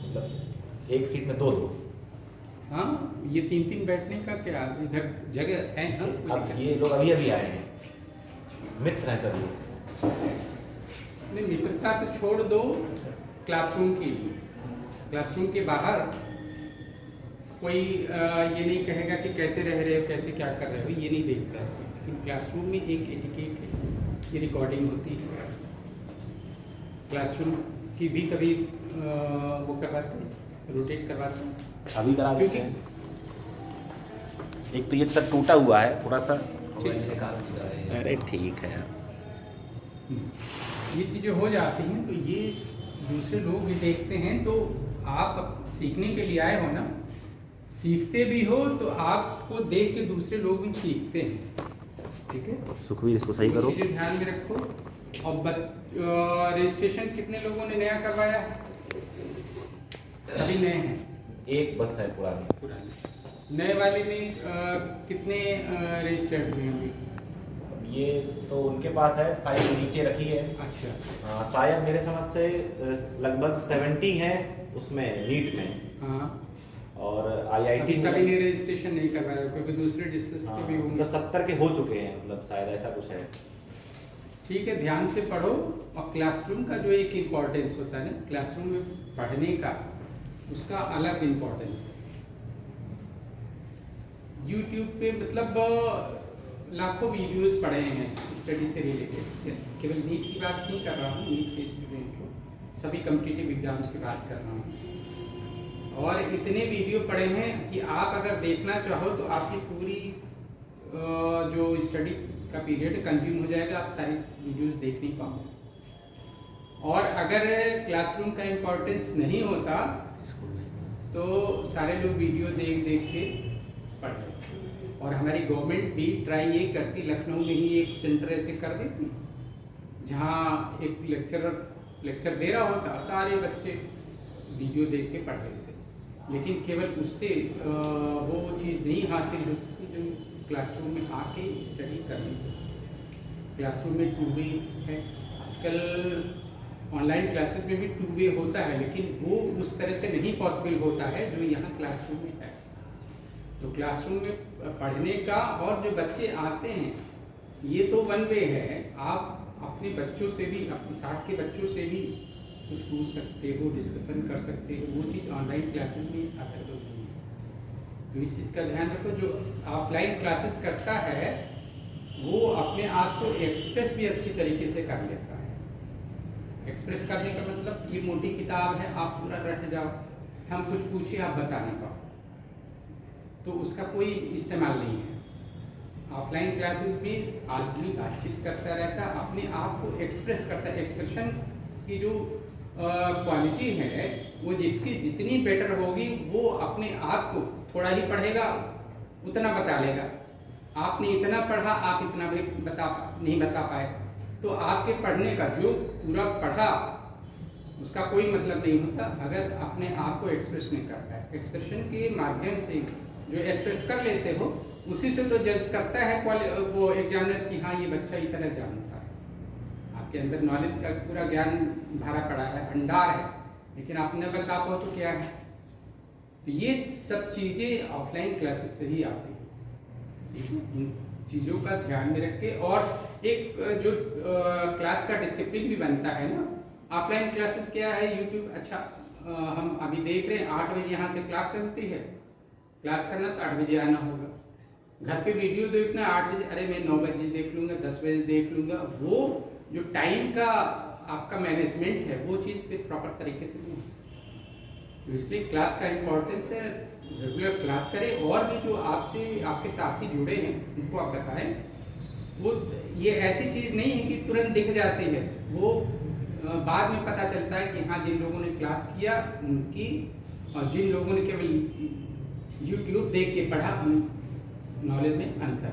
Speaker 1: मतलब एक सीट में 2-2।
Speaker 5: हाँ, ये 3-3 बैठने का क्या इधर जगह है ना?
Speaker 1: अब ये लोग अभी अभी आए हैं, मित्र हैं सभी।
Speaker 5: नहीं, मित्रता तो छोड़ दो क्लासरूम के लिए। क्लासरूम के बाहर कोई ये नहीं कहेगा कि कैसे रह रहे हो, कैसे क्या कर रहे हो, ये नहीं देखता है। लेकिन क्लासरूम में एक एटिकेट है, ये रिकॉर्डिंग होती है। क्लासरूम की भी कभी वो करवाते हैं, रोटेट करवाते हैं।
Speaker 1: अभी करा देते हैं। एक तो ये तक टूटा हुआ है थोड़ा सा। अरे ठीक है यार,
Speaker 5: ये चीज़ें हो जाती हैं तो ये दूसरे लोग भी देखते हैं। तो आप सीखने के लिए आए हो ना, सीखते भी हो तो आपको देख के दूसरे लोग भी सीखते हैं। ठीक है,
Speaker 1: सुखवीर इसको सही करो।
Speaker 5: चीज़ें ध्यान में रखो। और रजिस्ट्रेशन कितने लोगों ने नया करवाया? सभी नए हैं?
Speaker 1: एक बस है पुरानी।
Speaker 5: पुराने नए वाले में कितने रजिस्टर्ड हुए हैं?
Speaker 1: ये तो उनके पास है, फाइल नीचे रखी है।
Speaker 5: अच्छा,
Speaker 1: शायद मेरे समझ से लगभग 70 हैं उसमें नीट में।
Speaker 5: हाँ।
Speaker 1: और
Speaker 5: अभी
Speaker 1: आईआईटी
Speaker 5: सभी ने रजिस्ट्रेशन नहीं करवाया क्योंकि दूसरे डिस्ट्रिक्ट के भी होंगे।
Speaker 1: मतलब 70 के हो चुके हैं, मतलब शायद ऐसा कुछ है।
Speaker 5: ठीक है, ध्यान से पढ़ो। और क्लासरूम का जो एक इम्पोर्टेंस होता है ना, क्लासरूम में पढ़ने का, उसका अलग इम्पोर्टेंस है। यूट्यूब पे मतलब लाखों वीडियोस पढ़े हैं स्टडी से रिलेटेड। केवल नीट की बात नहीं कर रहा हूँ, नीट के स्टूडेंट को, सभी कॉम्पिटिटिव एग्जाम्स की बात कर रहा हूँ। और इतने वीडियो पढ़े हैं कि आप अगर देखना चाहो तो आपकी पूरी जो स्टडी का पीरियड कंज्यूम हो जाएगा, आप सारी वीडियोस देख नहीं पाओगे। और अगर क्लासरूम का इम्पोर्टेंस नहीं होता तो सारे लोग वीडियो देख देख के पढ़ लेते। और हमारी गवर्नमेंट भी ट्राई ये करती, लखनऊ में ही एक सेंटर ऐसे कर देती जहाँ एक लेक्चर दे रहा होता, सारे बच्चे वीडियो देख के पढ़ लेते। लेकिन केवल उससे वो चीज़ नहीं हासिल हो सकती जो क्लासरूम में आके स्टडी करने से। क्लासरूम में 2 वे है, आजकल ऑनलाइन क्लासेस में भी 2 वे होता है, लेकिन वो उस तरह से नहीं पॉसिबल होता है जो यहाँ क्लासरूम में है। तो क्लासरूम में पढ़ने का, और जो बच्चे आते हैं ये तो 1 वे है। आप अपने बच्चों से भी, अपने साथ के बच्चों से भी कुछ पूछ सकते हो, डिस्कशन कर सकते हो, वो चीज़ ऑनलाइन क्लासेस में अवेलेबल नहीं है। तो इस चीज़ का ध्यान रखो। जो ऑफलाइन क्लासेस करता है वो अपने आप को एक्सप्रेस भी अच्छी तरीके से कर लेता है। एक्सप्रेस करने का मतलब ये मोटी किताब है, आप पूरा रट जाओ, हम कुछ पूछे आप बता नहीं पाओ, तो उसका कोई इस्तेमाल नहीं है। ऑफलाइन क्लासेस में आदमी बातचीत करता रहता है, अपने आप को एक्सप्रेस करता है। एक्सप्रेशन की जो क्वालिटी है वो जिसकी जितनी बेटर होगी वो अपने आप को, थोड़ा ही पढ़ेगा उतना बता लेगा। आपने इतना पढ़ा, आप इतना भी नहीं बता पाए, तो आपके पढ़ने का जो पूरा पढ़ा उसका कोई मतलब नहीं होता अगर अपने आप को एक्सप्रेस नहीं कर पाए। एक्सप्रेशन के माध्यम से जो एक्सप्रेस कर लेते हो उसी से तो जज करता है वो एग्जामिनर कि हाँ ये बच्चा इतना जानता है। आपके अंदर नॉलेज का पूरा ज्ञान भरा पड़ा है, भंडार है, लेकिन आप न बता पाओ तो क्या है। तो ये सब चीज़ें ऑफलाइन क्लासेस से ही आती है। इन चीज़ों का ध्यान में रख के, और एक जो क्लास का डिसिप्लिन भी बनता है ना। ऑफलाइन क्लासेस क्या है, यूट्यूब, अच्छा हम अभी देख रहे हैं 8 बजे यहाँ से क्लास चलती है, क्लास करना तो 8 बजे आना होगा। घर पे वीडियो देखना 8 बजे, अरे मैं 9 बजे देख लूँगा, 10 बजे देख लूँगा। वो जो टाइम का आपका मैनेजमेंट है वो चीज़ फिर प्रॉपर तरीके से नहीं हो सकती। तो इसलिए क्लास का इम्पोर्टेंस है, रेगुलर क्लास करें। और भी जो आपसे आपके साथी जुड़े हैं उनको आप बताएं। वो ये ऐसी चीज़ नहीं है कि तुरंत दिख जाती है, वो बाद में पता चलता है कि हाँ जिन लोगों ने क्लास किया उनकी, और जिन लोगों ने केवल यूट्यूब देख के पढ़ा उन नॉलेज में अंतर।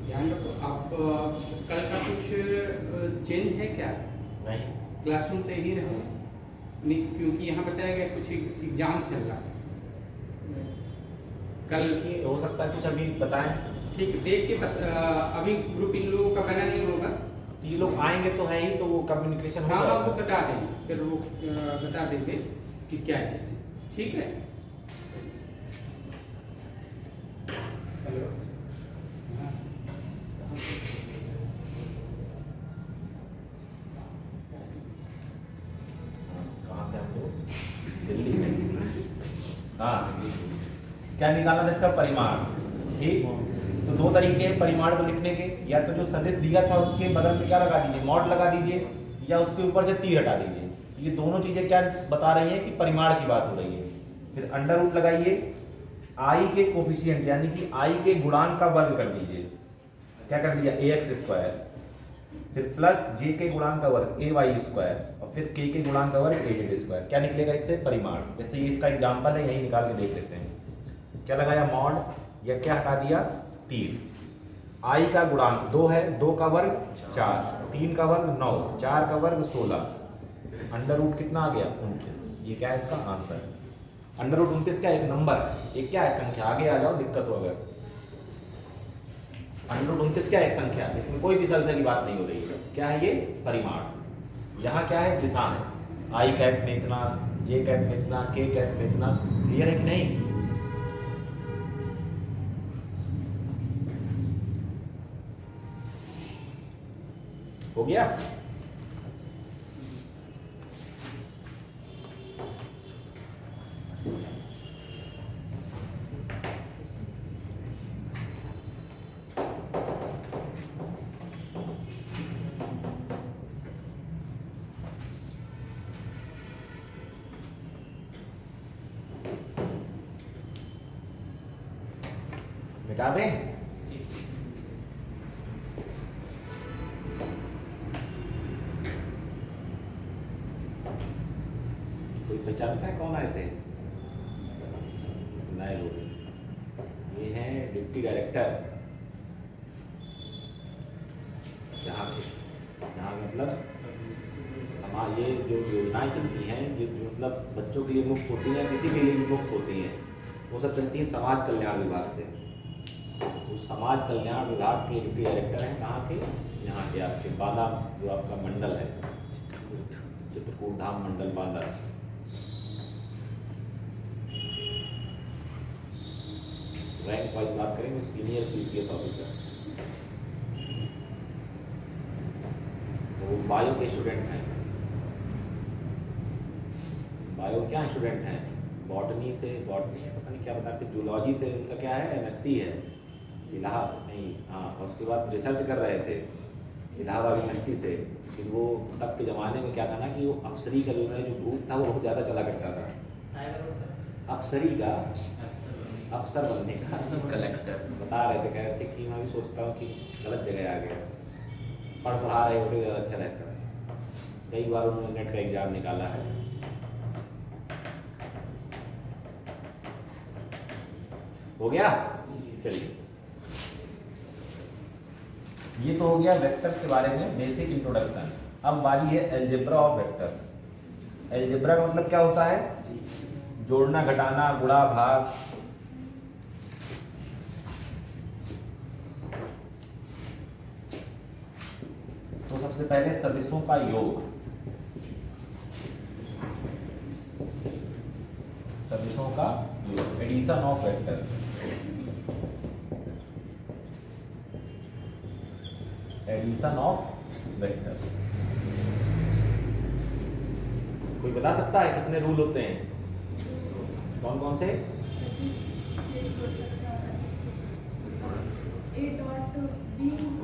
Speaker 5: ध्यान रखो। आप कल का कुछ चेंज है क्या?
Speaker 1: नहीं,
Speaker 5: क्लासरूम तो यही रहो नहीं, क्योंकि यहाँ बताया गया कुछ एग्जाम चल रहा है कल।
Speaker 1: देखिए हो सकता है कुछ अभी बताएं।
Speaker 5: ठीक, देख के अभी ग्रुप इन लोगों का बना नहीं होगा,
Speaker 1: ये लोग आएंगे तो है ही, तो वो कम्युनिकेशन हो
Speaker 5: हाँ हाँ वो
Speaker 1: जाएगा।
Speaker 5: बता देंगे, फिर वो बता देंगे कि क्या चीज़। ठीक है। हेलो,
Speaker 1: कहाँ थे हम लोग? दिल्ली में। हाँ, क्या निकालना था इसका परिमाण। ठीक, तो 2 तरीके हैं परिमाण को लिखने के। या तो जो सदिश दिया था उसके बगल में क्या लगा दीजिए, मॉड लगा दीजिए, या उसके ऊपर से तीर हटा दीजिए। ये दोनों चीजें क्या बता रही हैं कि परिमाण की बात हो रही है। फिर अंडर रूट लगाइए, आई के कोफिशिएंट यानी कि आई के गुणांक का वर्ग कर दीजिए। क्या कर दिया, ax², फिर प्लस जे के गुणांक का वर्ग ay², और फिर k के गुणांक का वर्ग az²। क्या निकलेगा इससे, परिमाण। जैसे ये इसका एग्जाम्पल है, यही निकाल के देख लेते हैं। क्या लगाया, मॉड, या क्या हटा दिया, तीर। आई का गुणांक 2 है, 2 का वर्ग 4, 3 का वर्ग 9, 4 का वर्ग 16, अंडर रूट कितना आ गया, 29। ये क्या है इसका आंसर। अंडर रूट 29 क्या एक नंबर है, एक क्या है संख्या। आगे आ जाओ दिक्कत हो अगर। अंडर रूट 29 क्या है, एक संख्या, इसमें कोई दिशा विशा की बात नहीं हो रही है। क्या है ये, परिमाण। यहाँ क्या है, दिशा है। आई कैप में इतना, जे कैप में इतना, के कैप में इतना। क्लियर है कि नहीं? हो गया। मिटा दें। कोई पहचानता है कौन आए थे? नए लोग। ये हैं डिप्टी डायरेक्टर जहाँ मतलब समाज, ये जो योजनाएं चलती हैं, ये जो मतलब बच्चों के लिए मुफ्त होती हैं, किसी के लिए भी मुफ्त होती हैं, वो सब चलती हैं समाज कल्याण विभाग से। तो समाज कल्याण विभाग के डिप्टी डायरेक्टर हैं कहाँ के? यहाँ के आपके बांदा, जो आपका मंडल है, चित्रकूट धाम मंडल बांदा। रैंक वाइज बात करेंगे, सीनियर PCS ऑफिसर। वो बायो के स्टूडेंट हैं। बायो क्या स्टूडेंट हैं? बॉटनी से, बॉटनी पता नहीं क्या बताते, जूलॉजी से उनका क्या है, MSc है इलाहाबाद नहीं, हाँ। और उसके बाद रिसर्च कर रहे थे इलाहाबाद यूनिवर्सिटी से। फिर वो तब के ज़माने में क्या था ना कि वो अप्सरी का जो भूत था वो बहुत ज़्यादा चला करता था। अप्सरी का, अफसर बनने का, कलेक्टर बता रहे थे, कह रहे थे कि मैं भी सोचता हूँ कि गलत जगह आ गया, पढ़ा रहे होते ज़्यादा अच्छा रहता है। कई बार उन्होंने नेट का एग्ज़ाम निकाला है। हो गया? चलिए, ये तो हो गया वेक्टर्स के बारे में बेसिक इंट्रोडक्शन। अब बारी है अलजेब्रा ऑफ वेक्टर्स। अलजेब्रा का मतलब क्या होता है? जोड़ना, घटाना, गुणा, भाग। तो सबसे पहले सदिशों का योग, सदिशों का योग, addition of vectors. Addition of vectors. कोई बता सकता है कितने रूल होते हैं? कौन कौन से?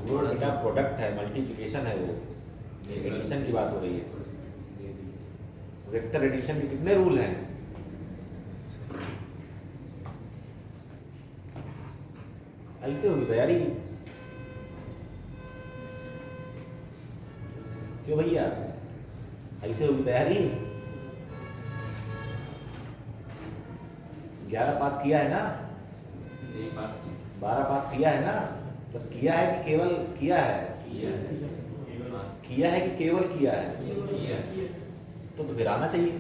Speaker 1: गुड, क्या प्रोडक्ट है, मल्टीप्लिकेशन है, वो एडिशन की बात हो रही है। वेक्टर एडिशन के कितने रूल हैं? ऐसे होगी तैयारी क्यों भैया? ऐसे होगी तैयारी? 11 पास किया है ना? 12 पास किया है ना? तो किया है कि केवल किया है? किया है कि केवल किया है? तो फिर आना चाहिए।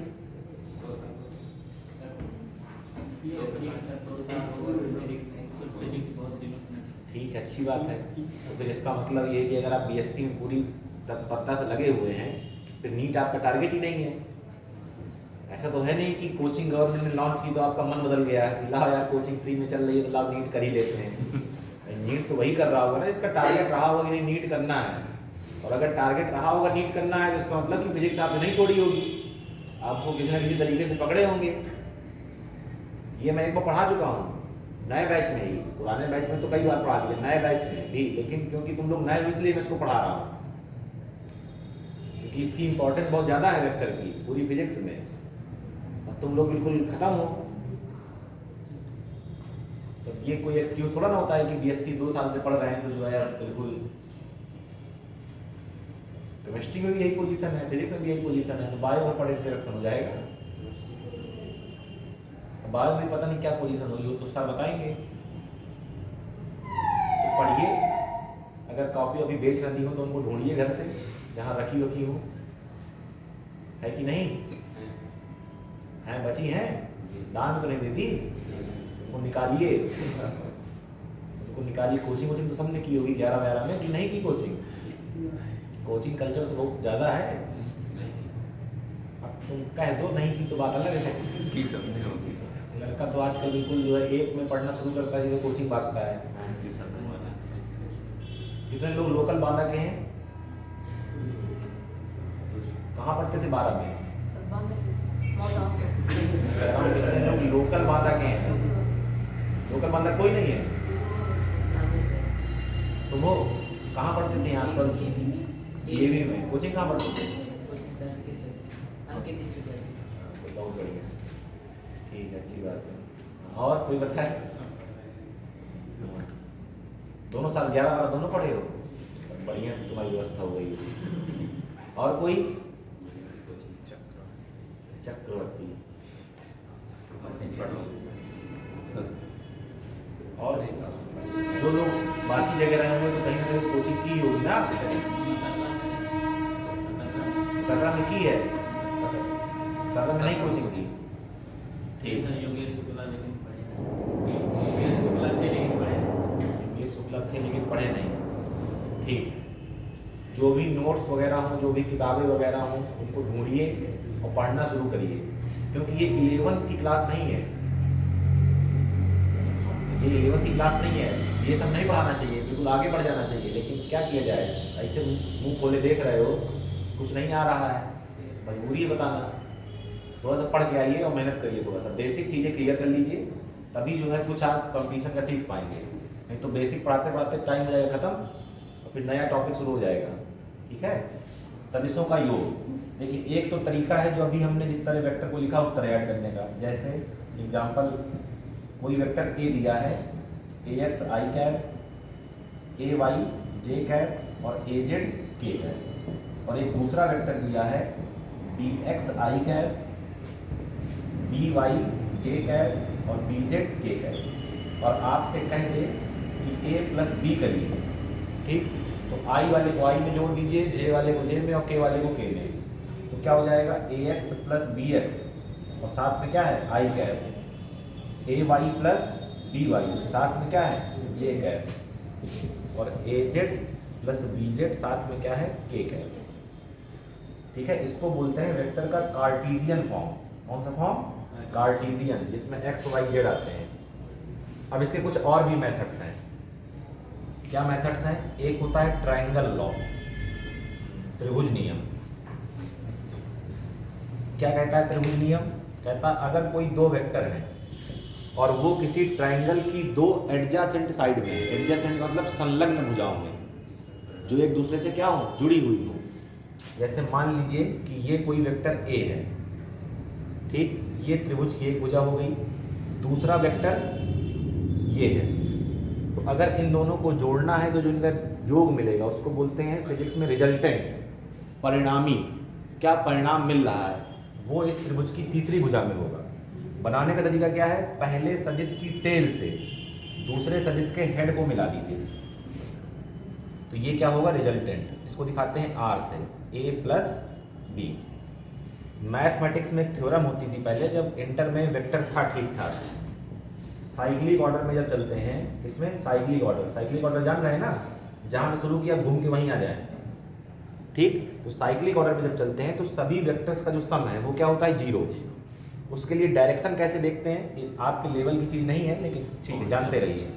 Speaker 1: ठीक है, अच्छी बात है। तो फिर इसका मतलब ये है कि अगर आप BSc में पूरी तत्परता से लगे हुए हैं, फिर नीट आपका टारगेट ही नहीं है। ऐसा तो है नहीं कि कोचिंग गवर्नमेंट ने लॉन्च की तो आपका मन बदल गया है, लाओ यार कोचिंग फ्री में चल रही है तो लाओ नीट कर ही लेते हैं। नीट तो वही कर रहा होगा ना, इसका टारगेट रहा होगा कि नहीं नीट करना है। और अगर टारगेट रहा होगा नीट करना है तो इसका मतलब कि फिजिक्स आपने नहीं छोड़ी होगी, आपको किसी ना किसी तरीके से पकड़े होंगे। ये मैं एक बार पढ़ा चुका हूँ नए बैच में ही, पुराने बैच में तो कई बार पढ़ा दिया, नए बैच में भी, लेकिन क्योंकि तुम लोग नए हो इसलिए मैं इसको पढ़ा रहा हूँ, क्योंकि इसकी इंपॉर्टेंस बहुत ज़्यादा है वेक्टर की पूरी फिजिक्स में। और तुम लोग बिल्कुल खत्म हो, तो ये कोई एक्सक्यूज थोड़ा ना होता है कि BSc 2 साल से पढ़ रहे हैं तो जो है यार बिल्कुल। केमिस्ट्री में भी यही पोजीशन है, फिजिक्स में भी यही पोजीशन है, तो बायो में पढ़े सिलेक्शन हो जाएगा। बायो में पता नहीं क्या पोजीशन होगी, वो तो सर बताएंगे। तो पढ़िए, अगर कॉपी अभी बेच ना दी हो तो उनको ढूंढिए घर से जहाँ रखी हो, है कि नहीं है? बची हैं, दान में तो नहीं देती, उनको निकालिए, उनको निकालिए। कोचिंग तो सबने की होगी 11-12 में कि नहीं की कोचिंग? कोचिंग कल्चर तो बहुत ज़्यादा है। अब तुम कह दो नहीं की तो बात अलग है। लड़का तो आजकल बिल्कुल जो है 1 में पढ़ना शुरू करता है, जिसे कोचिंग भागता है। कितने लोग लोकल बांदा के हैं? कहाँ पढ़ते थे 12 में? कितने लोग लोकल बांदा के हैं? लोकल बांदा कोई नहीं है। तो वो कहाँ पढ़ते थे? यहाँ पर DAV में। कोचिंग कहाँ पढ़ते थे? बहुत बढ़िया, ठीक है, अच्छी बात है। और कोई बताए? दोनों साल 11-12 दोनों पढ़े हो? बढ़िया से तुम्हारी व्यवस्था हो गई। और कोई? चक्रवर्ती। और जो लोग बाकी जगह रहे होंगे तो कहीं ना कहीं कोचिंग की होगी ना। कर्रा में की है, कर्रा में नहीं कोचिंग की। ठीक है,
Speaker 4: योगेश शुक्ला लेकिन पढ़े नहीं। योगेश शुक्ला थे लेकिन पढ़े नहीं।
Speaker 1: ये शुक्ला थे लेकिन पढ़े नहीं। ठीक, जो भी नोट्स वगैरह हों, जो भी किताबें वगैरह हों, उनको ढूंढिए और पढ़ना शुरू करिए, क्योंकि ये 11th की क्लास नहीं है। ये 11th की क्लास नहीं है, ये सब नहीं पढ़ाना चाहिए, बिल्कुल आगे बढ़ जाना चाहिए। लेकिन क्या किया जाए, ऐसे मुंह खोले देख रहे हो, कुछ नहीं आ रहा है, मजबूरी है बताना। थोड़ा सा पढ़ के आइए और मेहनत करिए, थोड़ा सा बेसिक चीज़ें क्लियर कर लीजिए, तभी जो है कुछ आप कंपटीशन का सीख पाएंगे। नहीं तो बेसिक पढ़ाते पढ़ाते टाइम हो जाएगा ख़त्म और फिर नया टॉपिक शुरू हो जाएगा। ठीक है, सदिशों का योग। देखिए, एक तो तरीका है जो अभी हमने जिस तरह वेक्टर को लिखा उस तरह ऐड करने का। जैसे एग्जाम्पल, कोई वेक्टर ए दिया है, ax i cap, ay j cap और az k कैप, और एक दूसरा वेक्टर दिया है bx i cap, by j cap और bz k कैप, और आपसे कह दे कि a प्लस बी करिए। ठीक, तो i वाले को i में जोड़ दीजिए, j वाले को j में और k वाले को k में। तो क्या हो जाएगा, ax प्लस bx और साथ में क्या है i cap, ay plus by साथ में क्या है j कैप, और az प्लस bz साथ में क्या है k कैप। ठीक है, इसको बोलते हैं वेक्टर का कार्टेशियन फॉर्म। कौन सा फॉर्म? कार्टेशियन, जिसमें x y z आते हैं। अब इसके कुछ और भी मेथड्स हैं। क्या मेथड्स हैं? एक होता है ट्रायंगल लॉ, त्रिभुज नियम। क्या कहता है त्रिभुज नियम? कहता अगर कोई दो वेक्टर हैं और वो किसी ट्रायंगल की दो एडजासेंट साइड में, एडजासेंट मतलब संलग्न भुजाओं में, जो एक दूसरे से क्या हो, जुड़ी हुई हो। जैसे मान लीजिए कि ये कोई वेक्टर ए है, ठीक, ये त्रिभुज की एक भुजा हो गई, दूसरा वेक्टर ये है। तो अगर इन दोनों को जोड़ना है तो जो इनका योग मिलेगा उसको बोलते हैं फिजिक्स में रिजल्टेंट, परिणामी। क्या परिणाम मिल रहा है वो इस त्रिभुज की तीसरी भुजा में होगा। बनाने का तरीका क्या है? पहले सदिश की टेल से दूसरे सदिश के हेड को मिला दीजिए, तो ये क्या होगा, रिजल्टेंट। इसको दिखाते हैं आर से, ए प्लस बी। मैथमेटिक्स में एक थ्योरम होती थी पहले, जब इंटर में वेक्टर था ठीक ठाक, साइक्लिक ऑर्डर में जब चलते हैं, इसमें साइक्लिक ऑर्डर, साइक्लिक ऑर्डर जान रहे हैं ना, जहां से शुरू किया घूम के वहीं आ जाए। ठीक, तो साइक्लिक ऑर्डर में जब चलते हैं तो सभी वेक्टर्स का जो सम है वो क्या होता है, 0। उसके लिए डायरेक्शन कैसे देखते हैं, ये आपके लेवल की चीज नहीं है, लेकिन ठीक है, जानते रहिए।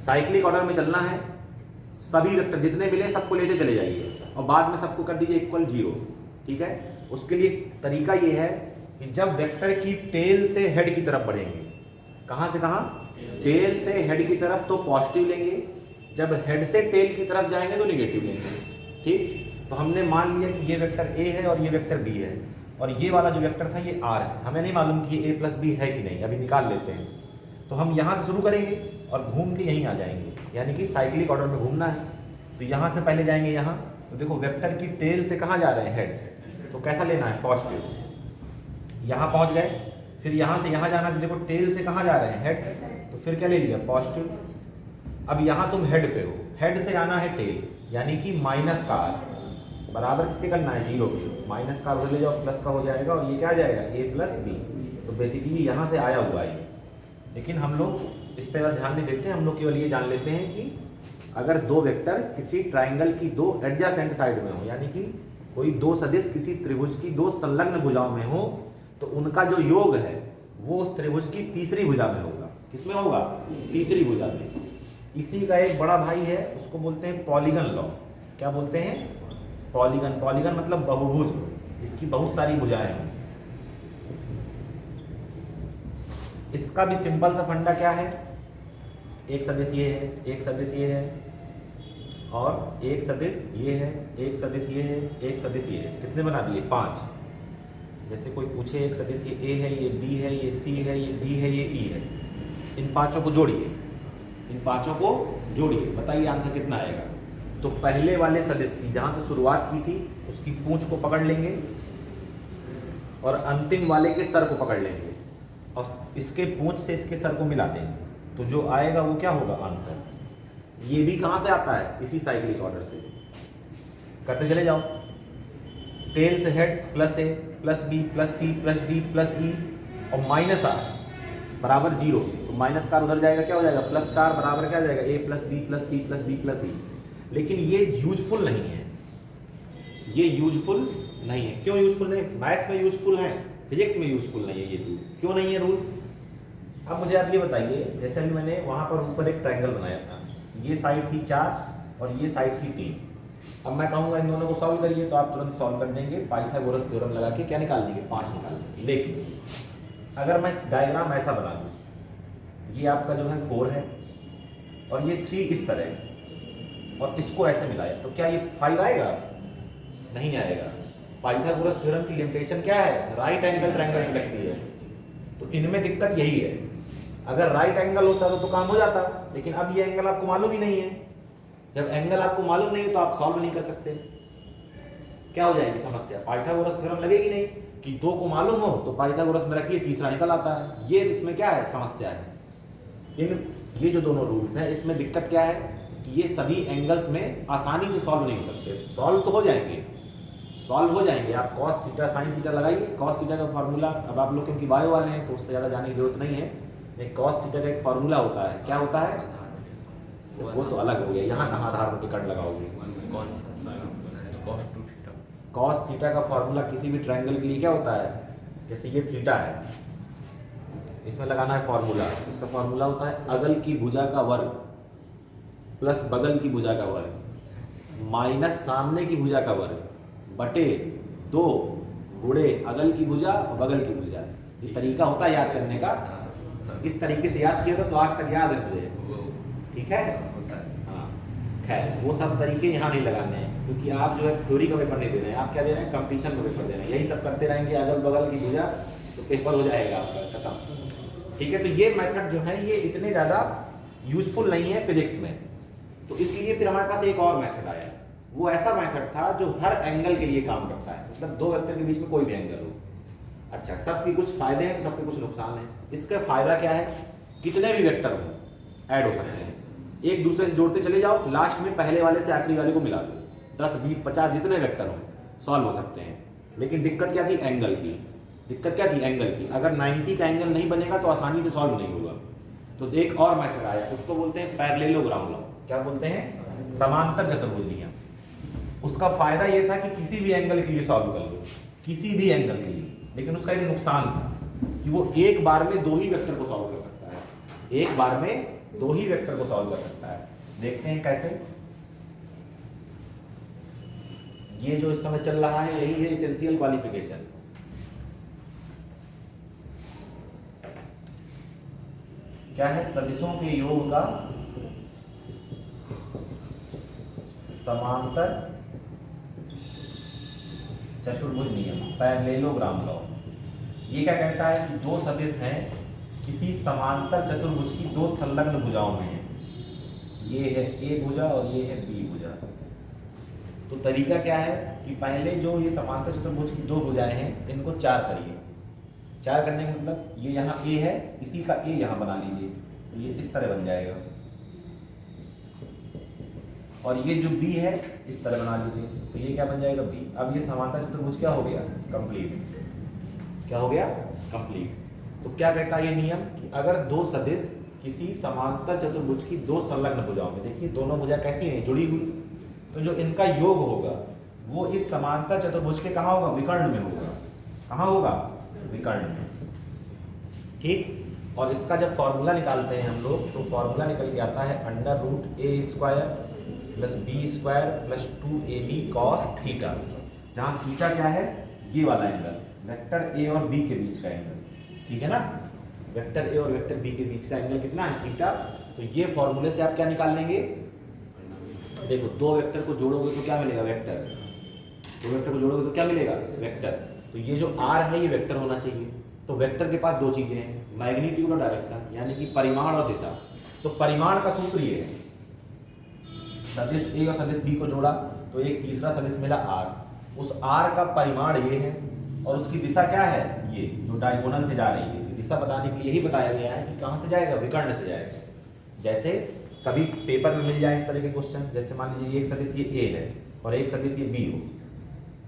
Speaker 1: साइक्लिक ऑर्डर में चलना है, सभी वेक्टर जितने मिले सबको लेते चले जाइए और बाद में सबको कर दीजिए इक्वल 0। ठीक है, उसके लिए तरीका ये है कि जब वेक्टर की टेल से हेड की तरफ बढ़ेंगे, कहां से कहां, टेल से हेड की तरफ, तो पॉजिटिव लेंगे, जब हेड से टेल की तरफ जाएंगे तो निगेटिव लेंगे। ठीक, तो हमने मान लिया कि ये वेक्टर ए है और ये वेक्टर बी है, और ये वाला जो वेक्टर था ये आर है। हमें नहीं मालूम कि ये ए प्लस बी है कि नहीं, अभी निकाल लेते हैं। तो हम यहाँ से शुरू करेंगे और घूम के यहीं आ जाएंगे, यानी कि साइक्लिक ऑर्डर में घूमना है। तो यहाँ से पहले जाएंगे यहाँ, तो देखो वेक्टर की टेल से कहाँ जा रहे हैं, हेड, तो कैसा लेना है, पॉजिटिव। यहाँ पहुँच गए, फिर यहाँ से यहाँ जाना, तो देखो टेल से कहाँ जा रहे हैं, हेड, तो फिर क्या ले लिया, पॉजिटिव। अब यहाँ तुम हेड पे हो, हेड से आना है टेल, यानी कि माइनस का आर बराबर किसके करना है, 0 के। माइनस का उधर ले जाओ, प्लस का हो जाएगा, और ये क्या आ जाएगा, ए प्लस बी। तो बेसिकली यहाँ से आया हुआ है, लेकिन हम लोग इस पर ध्यान नहीं देते, हम लोग केवल ये जान लेते हैं कि अगर दो वेक्टर किसी ट्राइंगल की दो एडजासेंट साइड में हो, यानी कि कोई दो सदिश किसी त्रिभुज की दो संलग्न भुजाओं में हो, तो उनका जो योग है वो उस त्रिभुज की तीसरी भुजा में होगा। किसमें होगा, तीसरी भुजा में। इसी का एक बड़ा भाई है, उसको बोलते हैं पॉलीगन लॉ। क्या बोलते हैं, पॉलीगन। पॉलीगन मतलब बहुभुज, इसकी बहुत सारी भुजाएं हैं। इसका भी सिंपल सा फंडा क्या है, एक सदिश ये है, एक सदिश ये है, और एक सदिश ये है, एक सदिश ये है, एक सदिश ये है। कितने बना दिए, 5। जैसे कोई पूछे एक सदिश ये ए है, ये बी है, ये सी है, ये डी है, ये ई है, इन पांचों को जोड़िए, इन पांचों को जोड़िए, बताइए आंसर कितना आएगा। तो पहले वाले सदिश की जहाँ से शुरुआत की थी उसकी पूंछ को पकड़ लेंगे, और अंतिम वाले के सर को पकड़ लेंगे और इसके पूंछ से इसके सर को मिला देंगे, तो जो आएगा वो क्या होगा? आंसर। ये भी कहाँ से आता है? इसी साइक्लिक ऑर्डर से। करते चले जाओ। टेल से head plus A plus B plus C plus D plus E और माइनस आर बराबर 0, तो माइनस कार उधर जाएगा, क्या हो जाएगा? प्लस कार बराबर क्या हो जाएगा? A plus B plus C plus D plus E. लेकिन ये यूजफुल नहीं है, ये यूजफुल नहीं है। क्यों यूजफुल नहीं? मैथ में यूजफुल है, फिजिक्स में यूजफुल नहीं है ये रूल। क्यों नहीं है रूल? अब मुझे आप ये बताइए, जैसे अभी मैंने वहाँ पर ऊपर एक ट्रायंगल बनाया था, ये साइड थी 4 और ये साइड थी 3। अब मैं कहूँगा इन दोनों को सॉल्व करिए, तो आप तुरंत सॉल्व कर देंगे, पाइथागोरस थ्योरम लगा के क्या निकाल लेंगे? 5 निकाल लेंगे। लेकिन अगर मैं डायग्राम ऐसा बना दूँ, ये आपका जो है 4 है और ये 3 इस तरह है और इसको ऐसे मिलाया, तो क्या ये 5 आएगा? नहीं आएगा। पाइथागोरस थ्योरम की लिमिटेशन क्या है? राइट एंगल ट्रायंगल लगती है। तो इनमें दिक्कत यही है, अगर राइट एंगल होता तो काम हो जाता, लेकिन अब ये एंगल आपको मालूम ही नहीं है। जब एंगल आपको मालूम नहीं है तो आप सॉल्व नहीं कर सकते। क्या हो जाएगी समस्या? पाइथागोरस थ्योरम लगेगी नहीं कि 2 को मालूम हो तो पाइथागोरस में रखिए, तीसरा निकल आता है। ये इसमें क्या है? समस्या है। ये जो दोनों रूल्स हैं, इसमें दिक्कत क्या है कि ये सभी एंगल्स में आसानी से सॉल्व नहीं हो सकते। सॉल्व तो हो जाएंगे, सॉल्व हो जाएंगे। आप कॉस थीटा साइन थीटा लगाइए। कॉस थीटा का फार्मूला, अब आप लोग क्योंकि बायो वाले हैं तो उस पर ज़्यादा जाने की जरूरत नहीं है। एक कॉस थीटा का एक फार्मूला होता है, क्या होता है? वो तो अलग हो गया, यहाँ कहाँ आधार पर टिकट लगाओगे? कॉस थीटा का फार्मूला किसी भी ट्रायंगल के लिए क्या होता है? जैसे ये थीटा है, इसमें लगाना है फार्मूला। इसका फार्मूला होता है अगल की भुजा का वर्ग प्लस बगल की भुजा का वर्ग माइनस सामने की भुजा का वर्ग बटे 2 गुणे अगल की भुजा और बगल की भुजा। ये तरीका होता है याद करने का। इस तरीके से याद किया था तो आज तक याद है मुझे, ठीक है? हाँ, खैर वो सब तरीके यहाँ नहीं लगाने हैं, क्योंकि आप जो है थ्योरी का पेपर नहीं दे रहे हैं, आप क्या दे रहे हैं? कंपटीशन का पेपर दे रहे हैं। यही सब करते रहेंगे अगल बगल की भुजा, तो पेपर हो जाएगा आपका खत्म। ठीक है, तो ये मेथड जो है ये इतने ज़्यादा यूजफुल नहीं है फिजिक्स में, तो इसलिए फिर हमारे पास एक और मेथड आया। वो ऐसा मेथड था जो हर एंगल के लिए काम करता है, मतलब 2 वेक्टर के बीच में कोई भी एंगल हो। अच्छा, सबके कुछ फायदे हैं तो सबके कुछ नुकसान हैं। इसका फायदा क्या है? कितने भी वेक्टर हो ऐड हो सकते हैं, एक दूसरे से जोड़ते चले जाओ, लास्ट में पहले वाले से आखिरी वाले को मिला दो, 10 20 50 जितने वेक्टर हो सॉल्व हो सकते हैं। लेकिन दिक्कत क्या थी? एंगल की। दिक्कत क्या थी? एंगल की। अगर 90 का एंगल नहीं बनेगा तो आसानी से सॉल्व नहीं होगा। तो एक और मेथड आया, उसको बोलते हैं पैरेललोग्राम लॉ। क्या बोलते हैं? समांतर चतुर्भुजियां। उसका फायदा ये था कि किसी भी एंगल के लिए सॉल्व कर लो, किसी भी एंगल के लिए। लेकिन उसका एक नुकसान था कि वो एक बार में 2 ही वेक्टर को सॉल्व कर सकता है। एक बार में 2 ही वेक्टर को सॉल्व कर सकता है। देखते हैं कैसे। ये जो इस समय चल रहा है यही है एसेंशियल क्वालिफिकेशन। क्या है? सदिशों के योग का समांतर चतुर्भुज नियम, पैरेललोग्राम लॉ। ये क्या कहता है कि 2 सदिश हैं किसी समांतर चतुर्भुज की 2 संलग्न भुजाओं में है। ये है ए भुजा और ये है बी भुजा। तो तरीका क्या है कि पहले जो ये समांतर चतुर्भुज की 2 भुजाएं हैं इनको 4 करिए। 4 करने का मतलब ये यहाँ ए है, इसी का ए यहाँ बना लीजिए, तो ये इस तरह बन जाएगा। और ये जो बी है इस तरह बना लीजिए, तो ये क्या बन जाएगा? बी। अब ये समांतर चतुर्भुज क्या हो गया? कंप्लीट। क्या हो गया? कंप्लीट। तो क्या कहता है ये नियम कि अगर 2 सदिश किसी समांतर चतुर्भुज की 2 संलग्न भुजाओं में, देखिए दोनों भुजा कैसी हैं? जुड़ी हुई। तो जो इनका योग होगा वो इस समांतर चतुर्भुज के कहाँ होगा? विकर्ण में होगा। कहाँ होगा? विकर्ण में। ठीक। और इसका जब फॉर्मूला निकालते हैं हम लोग, तो फॉर्मूला निकल के आता है √a² plus b² plus 2ab cos theta, जहाँ थीटा क्या है? ये वाला एंगल, वेक्टर a और b के बीच का एंगल। ठीक है ना? वेक्टर a और वेक्टर b के बीच का एंगल कितना है? थीटा। तो ये फॉर्मूले से आप क्या निकाल लेंगे? देखो 2 वेक्टर को जोड़ोगे तो क्या मिलेगा? वेक्टर। 2 वेक्टर को जोड़ोगे तो क्या मिलेगा? वेक्टर। तो ये जो r है ये वेक्टर होना चाहिए। तो वेक्टर के पास 2 चीजें हैं, मैग्नीट्यूड और डायरेक्शन, यानी कि परिमाण और दिशा। तो परिमाण का सूत्र ये है, सदिश a और सदिश b को जोड़ा तो एक तीसरा सदिश मिला r। उस r का परिमाण ये है और उसकी दिशा क्या है, ये जो डायगोनल से जा रही है, ये दिशा बताने के लिए यही बताया गया है कि कहाँ से जाएगा, विकर्ण से जाएगा। जैसे कभी पेपर में मिल जाए इस तरह के क्वेश्चन, जैसे मान लीजिए एक सदिश ये ए है और एक सदिश ये बी हो,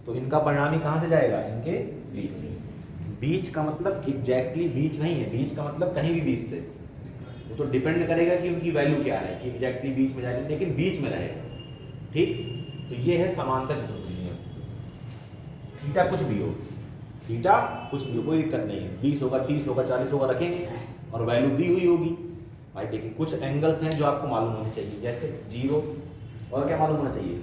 Speaker 1: तो इनका परिणामी कहाँ से जाएगा, इनके बीच। बीच का मतलब एग्जैक्टली बीच नहीं है, बीच का मतलब कहीं भी बीच से, वो तो डिपेंड करेगा कि उनकी वैल्यू क्या है, कि एग्जैक्टली बीच में जाएगा, लेकिन बीच में रहेगा। ठीक, तो ये है समांतर चतुर्भुज नियम। थीटा कुछ भी हो, थीटा कुछ भी हो, कोई दिक्कत नहीं है, 20 होगा, 30 होगा, 40 होगा, रखेंगे और वैल्यू दी हुई होगी। भाई देखिए कुछ एंगल्स हैं जो आपको मालूम होने चाहिए, जैसे 0 और क्या मालूम होना चाहिए,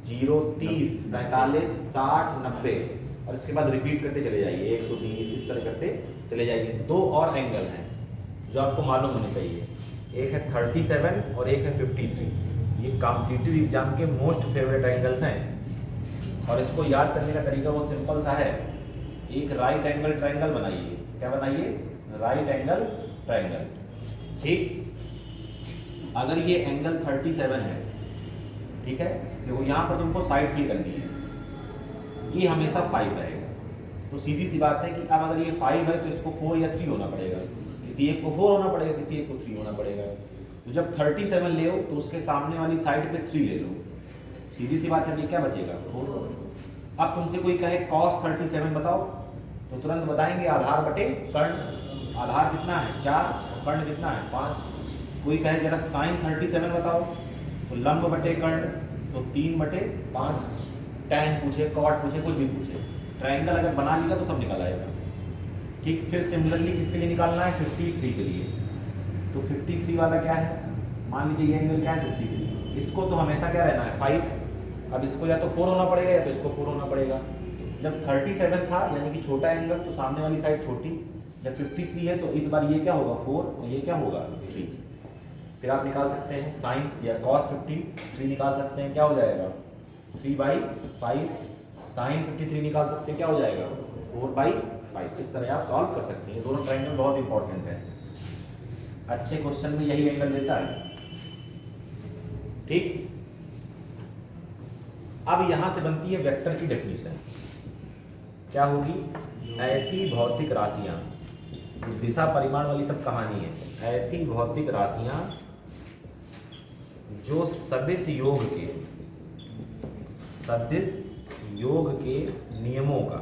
Speaker 1: 0, 30, 45, 60, 90 और इसके बाद रिपीट करते चले जाइए, 120, इस तरह करते चले जाइए। दो और एंगल हैं जो आपको मालूम होने चाहिए, एक है 37 और एक है 53। ये कॉम्पिटिटिव एग्जाम के मोस्ट फेवरेट एंगल्स हैं और इसको याद करने का तरीका वो सिंपल सा है। एक राइट एंगल ट्रायंगल बनाइए, क्या बनाइए, राइट एंगल ट्रायंगल। ठीक, अगर ये एंगल 37 है, ठीक है, देखो यहाँ पर तुमको साइड फिल करनी है, ये हमेशा 5 रहेगा, तो सीधी सी बात है कि अब अगर ये 5 है तो इसको 4 या 3 होना पड़ेगा, किसी एक को 4 होना पड़ेगा, किसी एक को 3 होना पड़ेगा। तो जब 37 ले हो तो उसके सामने वाली साइड पे 3 ले लो, सीधी सी बात है, ये क्या बचेगा, 4। अब तुमसे कोई कहे cos 37 बताओ, तो तुरंत बताएंगे आधार बटे कर्ण। आधार कितना है 4, कर्ण कितना है 5। कोई कहे जरा sin 37 बताओ, तो लंब बटे कर्ण, तो 3/5। tan पूछे, cot पूछे, कुछ भी पूछे, ट्रायंगल अगर बना लिया तो सब निकल आएगा। ठीक, फिर सिमिलरली किसके लिए निकालना है, 53 के लिए। तो 53 वाला क्या है, मान लीजिए ये एंगल क्या है 53, इसको तो हमेशा क्या रहना है 5। अब इसको या तो 4 होना पड़ेगा या तो इसको 4 होना पड़ेगा। जब 37 था यानी कि छोटा एंगल, तो सामने वाली साइड छोटी, जब 53 है तो इस बार ये क्या होगा 4 और ये क्या होगा 3। फिर आप निकाल सकते हैं साइन या cos 53 निकाल सकते हैं, क्या हो जाएगा 3/5। साइन 53 निकाल सकते हैं, क्या हो जाएगा 4/5। इस तरह आप सॉल्व कर सकते हैं। दोनों ट्रायंगल बहुत इंपॉर्टेंट है, अच्छे क्वेश्चन में यही एंगल देता है। ठीक, अब यहां से बनती है वेक्टर की डेफिनेशन, क्या होगी, ऐसी भौतिक राशियां, दिशा परिमाण वाली सब कहानी है, ऐसी भौतिक राशियां जो सदिश योग के नियमों का,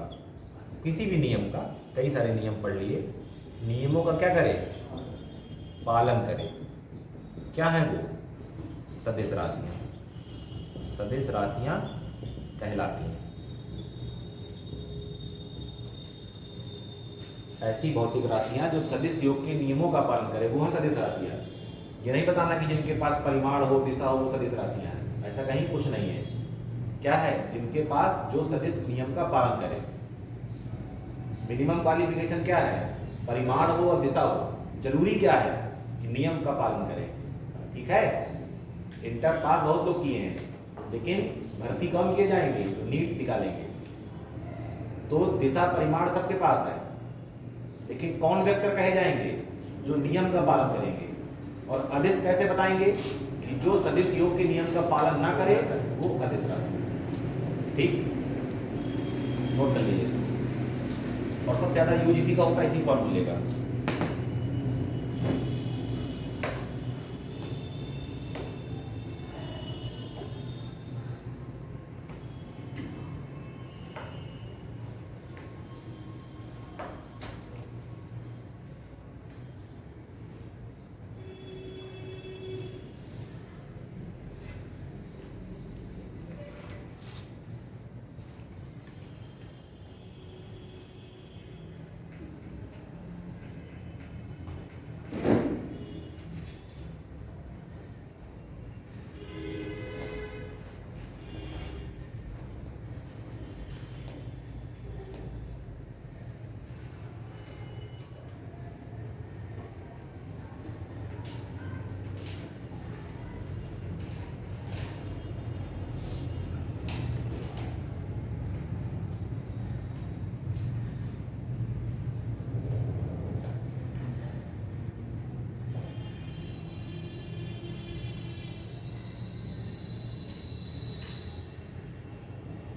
Speaker 1: किसी भी नियम का, कई सारे नियम पढ़ लिए, नियमों का क्या करे, पालन करे। क्या है वो, सदिश राशियां, सदिश राशियां कहलाती हैं। ऐसी भौतिक राशियां जो सदिश योग के नियमों का पालन करे, वो है सदिश राशियां। ये नहीं बताना कि जिनके पास परिमाण हो, दिशा हो, वो सदिश राशियां हैं, ऐसा कहीं कुछ नहीं है। क्या है, जिनके पास जो सदिश नियम का पालन करे। मिनिमम क्वालिफिकेशन क्या है, परिमाण हो और दिशा हो, जरूरी क्या है कि नियम का पालन करे। ठीक है, इंटर पास बहुत लोग किए हैं, लेकिन भर्ती कम किए जाएंगे जो नीट निकालेंगे। तो दिशा परिमाण सबके पास है, लेकिन कौन वेक्टर कहे जाएंगे, जो नियम का पालन करेंगे। और अदिश कैसे बताएंगे, कि जो सदिश योग के नियम का पालन ना करे वो अदिश राशि। ठीक, नोट कर लीजिए इसको। और सबसे ज्यादा यूज इसी का होता है, इसी फॉर्मूले का।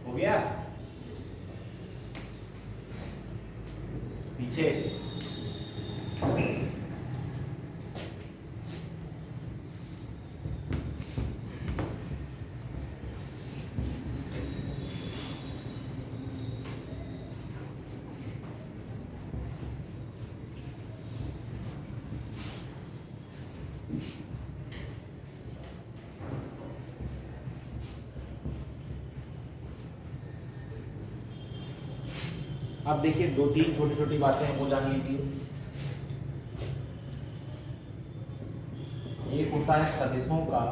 Speaker 1: हो गया। पीछे। अब देखिए 2-3 छोटी छोटी बातें हैं वो जान लीजिए। एक होता है सदिशों का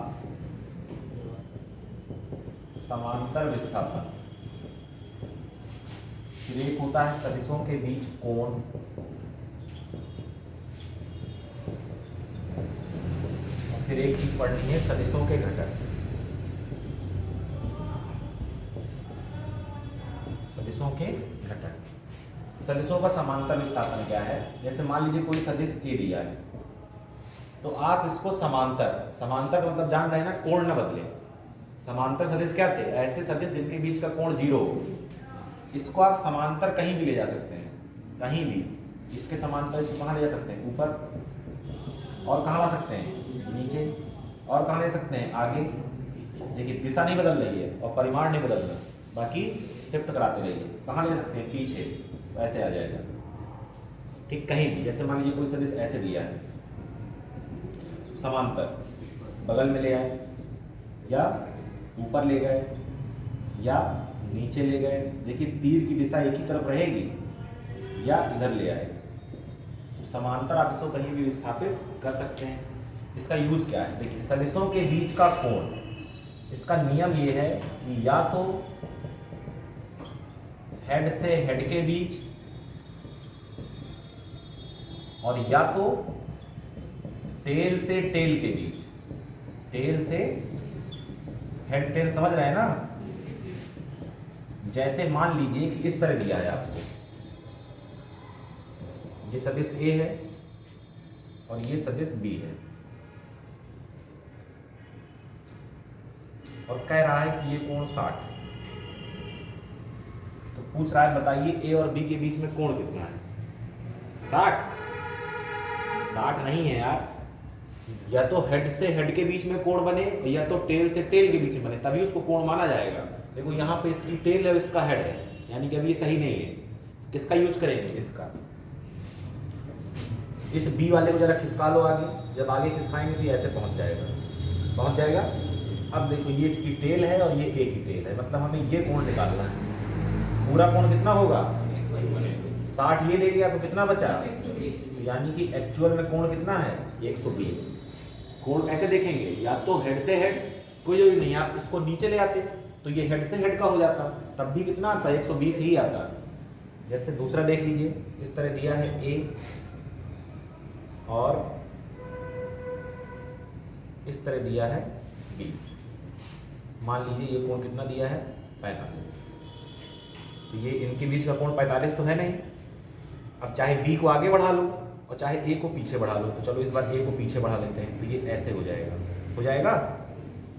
Speaker 1: समांतर विस्थापन, फिर एक होता है सदिशों के बीच कोण, और फिर एक चीज पढ़नी है सदिशों के घटक। सदिशों के घटक। सदिशों का समांतर विस्थापन क्या है? जैसे मान लीजिए कोई सदिश ए दिया है, तो आप इसको समांतर, समांतर मतलब जान रहे हैं ना, कोण न बदले। समांतर सदिश क्या थे? ऐसे सदिश जिनके बीच का कोण 0 हो। इसको आप समांतर कहीं भी ले जा सकते हैं, कहीं भी। इसके समांतर इसको कहाँ ले जा सकते हैं? ऊपर। और कहाँ ला सकते हैं? नीचे। और कहाँ ले सकते हैं? आगे। देखिए दिशा नहीं बदल रही है और परिमाण नहीं बदल रहा, बाकी शिफ्ट कराते रहिए। कहाँ ले सकते हैं? पीछे। ऐसे आ जाएगा, ठीक, कहीं भी। जैसे मान लीजिए कोई सदिश ऐसे दिया है, समांतर, बगल में ले आए, या ऊपर ले गए, या नीचे ले गए। देखिए तीर की दिशा एक ही तरफ रहेगी, या इधर ले आए। तो समांतर आप इसको कहीं भी विस्थापित कर सकते हैं। इसका यूज क्या है? देखिए सदिशों के बीच का कोण, इसका नियम ये है कि या तो हेड से हेड के बीच, और या तो टेल से टेल के बीच। टेल से हेड, टेल समझ रहे हैं ना? जैसे मान लीजिए कि इस तरह दिया है आपको, ये सदिश ए है और ये सदिश बी है, और कह रहा है कि ये कोण 60 है। तो पूछ रहा है बताइए ए और बी के बीच में कोण कितना है? 60 नहीं है यार। या तो हेड से हेड के बीच में कोण बने, या तो टेल से टेल के बीच में बने, तभी उसको कोण माना जाएगा। देखो यहाँ पे इसकी टेल है, इसका हेड है, यानी कि अभी ये सही नहीं है। किसका यूज करेंगे? इसका। इस बी वाले को जरा खिसका लो आगे, जब आगे खिसकाएंगे तो ये ऐसे पहुंच जाएगा, पहुंच जाएगा। अब देखो ये इसकी टेल है और ये ए की टेल है, मतलब हमें ये कोण निकालना है। पूरा कोण कितना होगा? 60 ये ले गया तो कितना बचा? यानी कि एक्चुअल में कोण कितना है? 120। कोण कैसे देखेंगे? या तो हेड से हेड, कोई जरूरी नहीं, आप इसको नीचे ले आते तो ये हेड से हेड का हो जाता, तब भी कितना आता? 120 ही आता। जैसे दूसरा देख लीजिए, इस तरह दिया है ए और इस तरह दिया है बी। मान लीजिए ये कोण कितना दिया है? 45। तो ये इनके बीच का कोण 45 तो है नहीं। अब चाहे बी को आगे बढ़ा लो और चाहे ए को पीछे बढ़ा लो, तो चलो इस बार ए को पीछे बढ़ा लेते हैं, तो ये ऐसे हो जाएगा, हो जाएगा।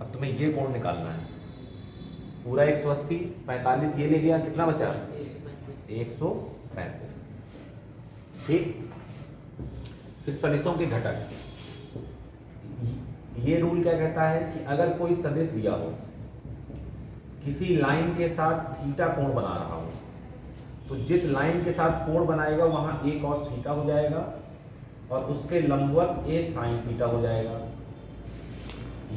Speaker 1: अब तुम्हें ये कोण निकालना है, पूरा 180, 45 ये ले गया, कितना बचा? 135। ठीक। फिर सदिशों के घटक। ये रूल क्या कहता है कि अगर कोई सदिश दिया हो, किसी लाइन के साथ थीटा कोण बना रहा हो, तो जिस लाइन के साथ कोण बनाएगा वहां ए कॉस थीटा हो जाएगा और उसके लंबवत ए साइन थीटा हो जाएगा।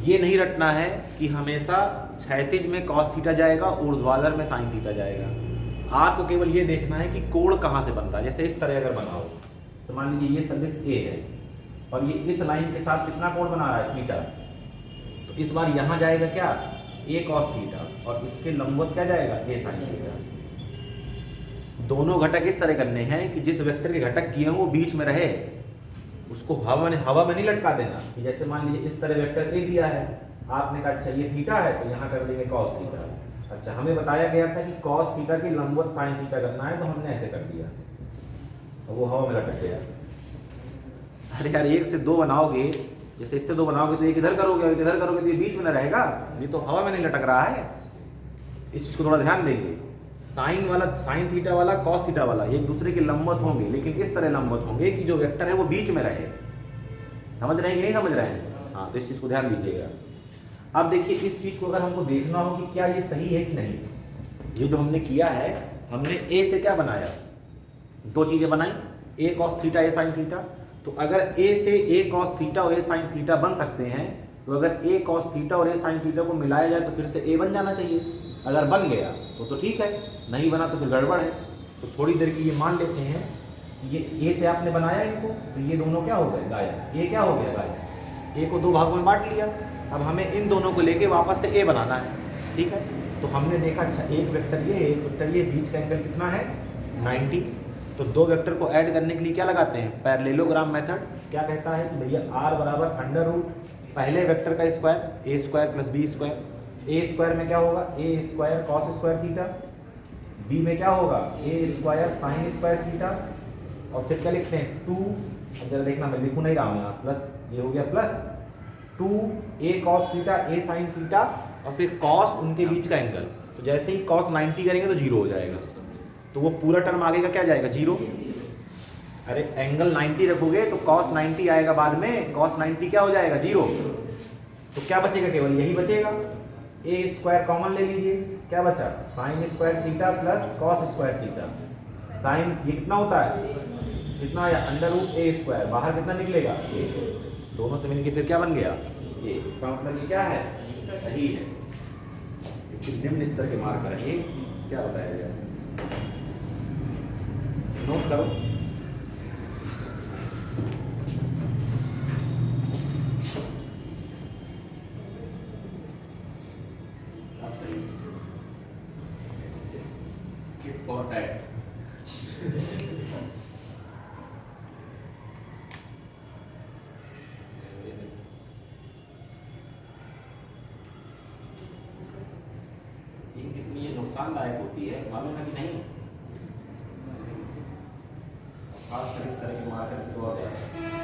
Speaker 1: ये नहीं रटना है कि हमेशा क्षैतिज में कॉस थीटा जाएगा, ऊर्ध्वाधर में साइन थीटा जाएगा। आपको केवल ये देखना है कि कोण कहाँ से बन रहा है। जैसे इस तरह अगर बना हो, तो मान लीजिए ये सदिश ए है और ये इस लाइन के साथ कितना कोण बना रहा है? थीटा। तो इस बार यहाँ जाएगा क्या? ए कॉस थीटा, और इसके लंबवत क्या जाएगा? ए साइन थीटा। दोनों घटक इस तरह करने हैं कि जिस वेक्टर के घटक किए हों वो बीच में रहे, उसको हवा में नहीं लटका देना। कि जैसे मान लीजिए इस तरह वेक्टर ए दिया है, आपने कहा अच्छा ये थीटा है, तो यहाँ कर देंगे कॉस थीटा। अच्छा, हमें बताया गया था कि कॉस थीटा की लंबवत साइन थीटा करना है, तो हमने ऐसे कर दिया, तो वो हवा में लटक गया। अरे यार 1 से 2 बनाओगे, जैसे इससे 2 बनाओगे तो एक इधर करोगे और एक इधर करोगे तो ये बीच में न रहेगा, ये तो हवा में नहीं लटक रहा है। इस चीज को थोड़ा ध्यान देंगे। साइन वाला, साइन थीटा वाला, कॉस थीटा वाला एक दूसरे के लंबवत होंगे, लेकिन इस तरह लंबवत होंगे कि जो वेक्टर है वो बीच में रहे। समझ रहे हैं कि नहीं समझ रहे हैं? हाँ, तो इस चीज़ को ध्यान दीजिएगा। अब देखिए, इस चीज़ को अगर हमको देखना हो कि क्या ये सही है कि नहीं, ये जो हमने किया है, हमने ए से क्या बनाया, दो चीज़ें बनाई, ए कॉस थीटा, ए साइन थीटा। तो अगर ए से ए कॉस थीटा और ए साइन थीटा बन सकते हैं, तो अगर ए कॉस थीटा और ए साइन थीटा को मिलाया जाए तो फिर से ए बन जाना चाहिए। अगर बन गया तो ठीक है, नहीं बना तो फिर गड़बड़ है। तो थोड़ी देर की ये मान लेते हैं कि ये ए से आपने बनाया इनको, तो ये दोनों क्या हो गए, गायब। ए क्या हो गया, गायब। ए को दो भागों में बांट लिया। अब हमें इन दोनों को लेके वापस से ए बनाना है, ठीक है। तो हमने देखा, अच्छा एक वेक्टर ये, एक वेक्टर ये, बीच का एंगल कितना है, 90। तो दो वेक्टर को ऐड करने के लिए क्या लगाते हैं, पैरेललोग्राम मेथड। क्या कहता है कि भैया r बराबर अंडर रूट पहले वेक्टर का square, A square plus B square. A square में क्या होगा, A square cos square theta, B में क्या होगा, A square sine square theta, और फिर क्या लिखते हैं 2, जरा देखना मैं लिखूँ नहीं रहा हूँ यहाँ, प्लस ये हो गया प्लस 2 ए कॉस थीटा ए साइन थीटा, और फिर कॉस उनके बीच का एंगल। तो जैसे ही कॉस 90 करेंगे तो 0 हो जाएगा, तो वो पूरा टर्म आगे का क्या जाएगा, 0। अरे एंगल 90 रखोगे तो कॉस 90 आएगा बाद में, कॉस 90 क्या हो जाएगा, 0। तो क्या बचेगा, केवल यही बचेगा। ए स्क्वायर कॉमन ले लीजिए, क्या बचा, sine square theta plus cos square theta. Sine ये कितना होता है, कितना आया, अंडर रूट ए स्क्वायर, बाहर कितना निकलेगा, ए। दोनों से मिलके फिर क्या बन गया, ए। इसका मतलब ये क्या है, सही है। इसके निम्न स्तर के मार्क करेंगे, क्या बताया जाए, नोट करो। फॉर टैट कितनी ये नुकसानदायक होती है, मालूम है कि नहीं। खासकर इस तरह के मार्कर की तो और ज़्यादा।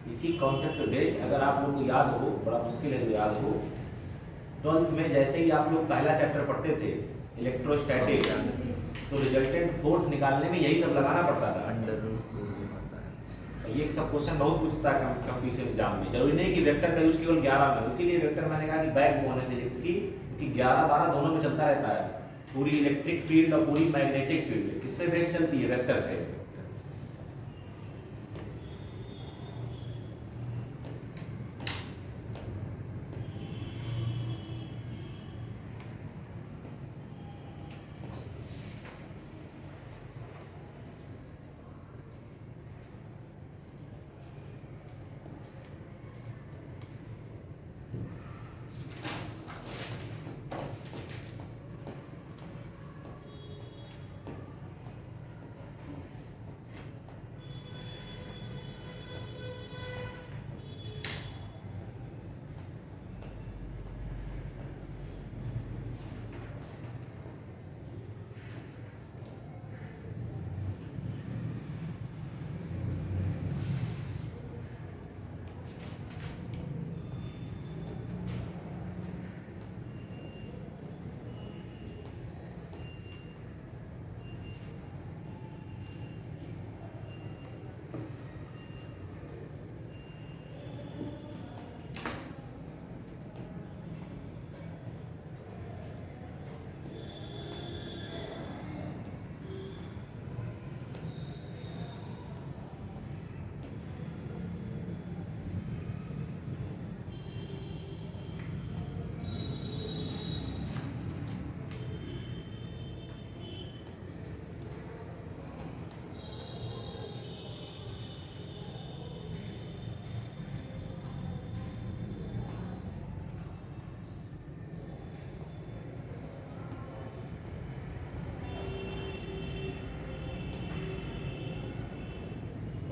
Speaker 1: इसी कॉन्सेप्ट बेस्ड अगर आप लोग को याद हो, बड़ा मुश्किल है तो याद हो, 12th में जैसे ही आप लोग पहला चैप्टर पढ़ते थे इलेक्ट्रोस्टैटिक, तो रिजल्टेंट फोर्स निकालने में यही सब लगाना पड़ता था।
Speaker 4: अंडर रूट 2 भी पता है।
Speaker 1: ये सब क्वेश्चन बहुत पूछता है कंपटीशन एग्जाम में। जरूरी नहीं कि वेक्टर का यूज केवल 11 में, इसीलिए वेक्टर मैंने कहा कि बैकबोन है फिजिक्स की, क्योंकि 11-12 दोनों में चलता रहता है। पूरी इलेक्ट्रिक फील्ड और पूरी मैग्नेटिक फील्ड किससे ब्रेक चलती है, वेक्टर पे।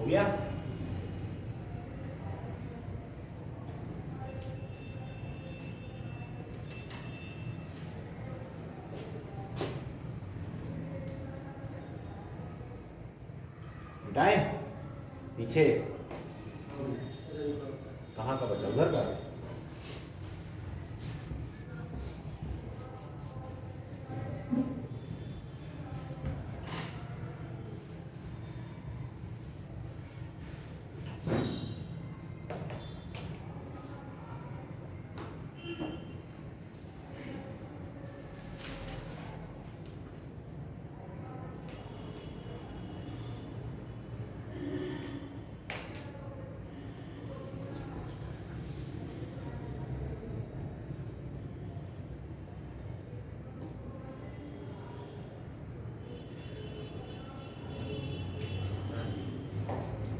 Speaker 1: हो गया? मिटाएं? पीछे कहाँ का बचा? उधर का?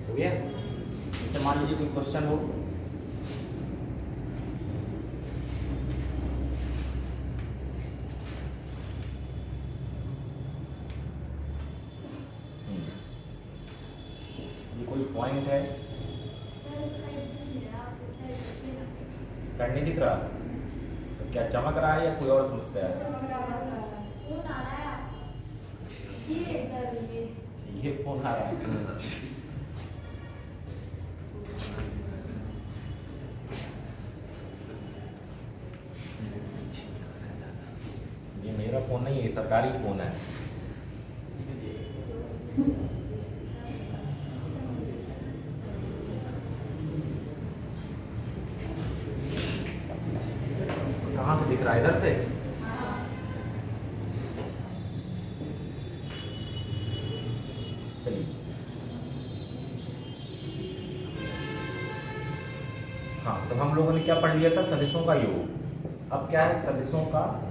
Speaker 1: हो गया? जैसे मान लीजिए कोई क्वेश्चन हो, ये कोई पॉइंट है, साइड नहीं दिख रहा, तो क्या चमक रहा है या कोई और समस्या है? ये फोन आ रहा है। ये मेरा फोन नहीं है, ये सरकारी फोन है। कहाँ से दिख रहा है? इधर से? चलिए, हाँ, तो हम लोगों ने क्या पढ़ लिया था? सदिशों का योग। अब क्या है? सदिशों का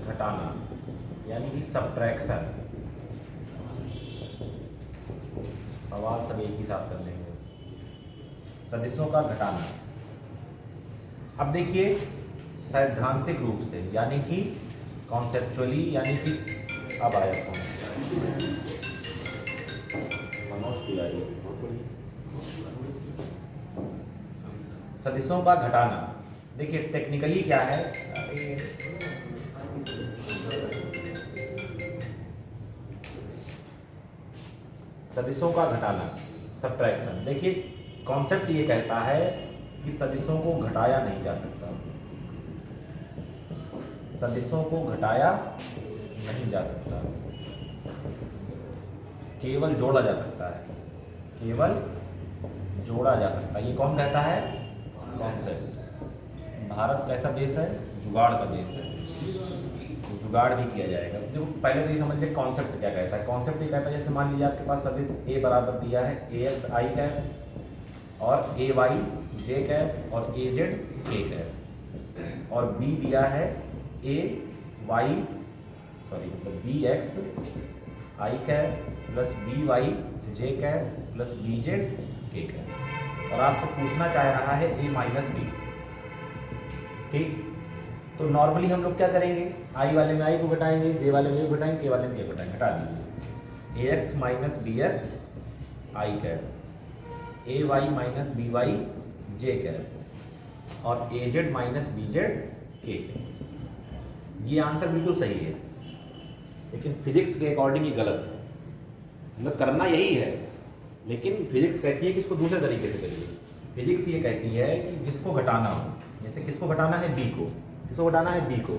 Speaker 1: घटाना, यानी कि सबट्रैक्शन। सवाल सब एक ही साथ कर लेंगे। सदिशों का घटाना। अब देखिए, सैद्धांतिक रूप से, यानी कि कॉन्सेप्चुअली, यानी कि अब आया कौन मनोज तिवारी। सदिशों का घटाना, देखिए टेक्निकली क्या है? सदिशों का घटाना, सबट्रैक्शन। देखिए कॉन्सेप्ट ये कहता है कि सदिशों को घटाया नहीं जा सकता, सदिशों को घटाया नहीं जा सकता, केवल जोड़ा जा सकता है, केवल जोड़ा जा सकता है। ये कौन कहता है? कॉन्सेप्ट। भारत कैसा देश है? जुगाड़ का देश है, तो जुगाड़ भी किया जाएगा। जो पहले तो ये समझ लीजिए कॉन्सेप्ट क्या कहता है। कॉन्सेप्ट ये कहता है, जैसे मान लीजिए आपके पास सदिश ए बराबर दिया है ax i कैप और ay j कैप और az k कैप, और b दिया है bx i cap plus by j cap plus bz k cap, और आपसे पूछना चाह रहा है a माइनस बी। ठीक, तो नॉर्मली हम लोग क्या करेंगे? आई वाले में आई को घटाएंगे, जे वाले में ए घटाएंगे, के वाले में ए घटाएंगे, घटा दीजिए। ए एक्स माइनस बी एक्स आई कैप, ए वाई माइनस बी वाई जे कैप, और ए जेड माइनस बी जेड के कैप। ये आंसर बिल्कुल सही है, लेकिन फिजिक्स के अकॉर्डिंग ये गलत है। मतलब करना यही है, लेकिन फिजिक्स कहती है कि इसको दूसरे तरीके से करिए। फिजिक्स ये कहती है कि जिसको घटाना हो, जैसे किसको घटाना है? बी को। किसको घटाना है? बी को।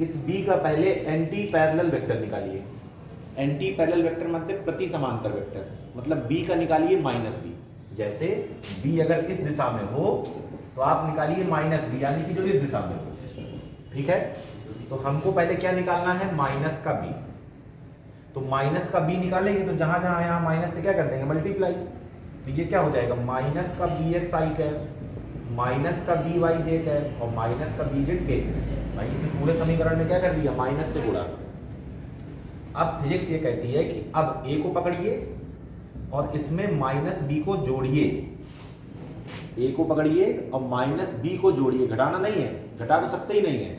Speaker 1: इस बी का पहले एंटी पैरेलल वेक्टर निकालिए। एंटी पैरेलल वेक्टर मतलब प्रति समांतर वेक्टर, मतलब बी का निकालिए माइनस बी। जैसे बी अगर इस दिशा में हो तो आप निकालिए माइनस बी, यानी कि जो इस दिशा में हो। ठीक है, तो हमको पहले क्या निकालना है? माइनस का बी। तो माइनस का बी निकालेंगे तो जहां जहां यहाँ माइनस से क्या कर देंगे? मल्टीप्लाई। तो ये क्या हो जाएगा? माइनस का बी एक्स आई कैप, माइनस का बी वाई जे कैप, और माइनस का बी जेड के कैप। भाई इसे पूरे समीकरण में क्या कर दिया? माइनस से गुणा। अब फिजिक्स ये कहती है कि अब ए को पकड़िए और इसमें माइनस बी को जोड़िए। ए को पकड़िए और माइनस बी को जोड़िए। घटाना नहीं है, घटा तो सकते ही नहीं है,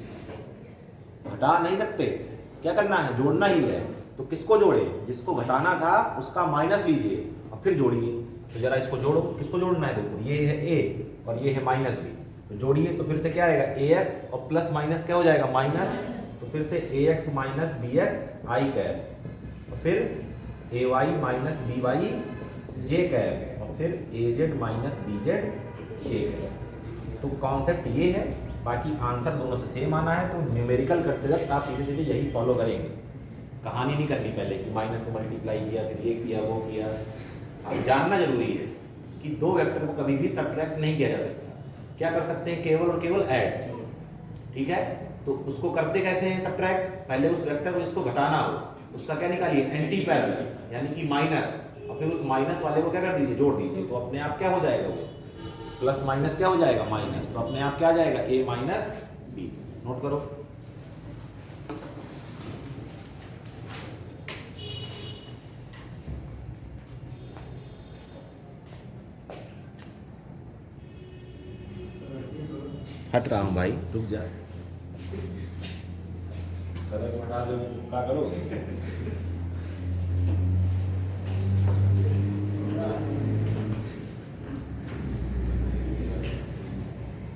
Speaker 1: घटा नहीं सकते। क्या करना है? जोड़ना ही है। तो किसको जोड़े, जिसको घटाना था उसका माइनस लीजिए और फिर जोड़िए। तो जरा इसको जोड़ो, किसको जोड़ना है, देखो ये है a और ये है माइनस b, तो जोड़िए तो फिर से क्या आएगा ax और प्लस माइनस क्या हो जाएगा माइनस, तो फिर से ax minus bx i cap और फिर ay minus by j cap और फिर az minus bz k cap. तो कॉन्सेप्ट ये है, बाकी आंसर दोनों से सेम आना है। तो न्यूमेरिकल करते वक्त आप सीधे सीधे यही फॉलो करेंगे, कहानी नहीं करनी पहले कि माइनस से मल्टीप्लाई किया फिर ये किया वो किया। अब जानना जरूरी है कि दो वेक्टर को कभी भी सब्ट्रैक्ट नहीं किया जा सकता। क्या कर सकते हैं, केवल और केवल ऐड, ठीक है। तो उसको करते कैसे हैं सब्ट्रैक्ट, पहले उस वेक्टर को जिसको घटाना हो उसका क्या निकालिए एंटी पैरेलल यानी कि माइनस, और फिर उस माइनस वाले को क्या कर दीजिए जोड़ दीजिए, तो अपने आप क्या हो जाएगा वो प्लस माइनस क्या हो जाएगा माइनस, तो अपने आप क्या आ जाएगा a माइनस बी। नोट करो। हट रहा हूं भाई, रुक जा। सड़क हटा दो, क्या करोगे?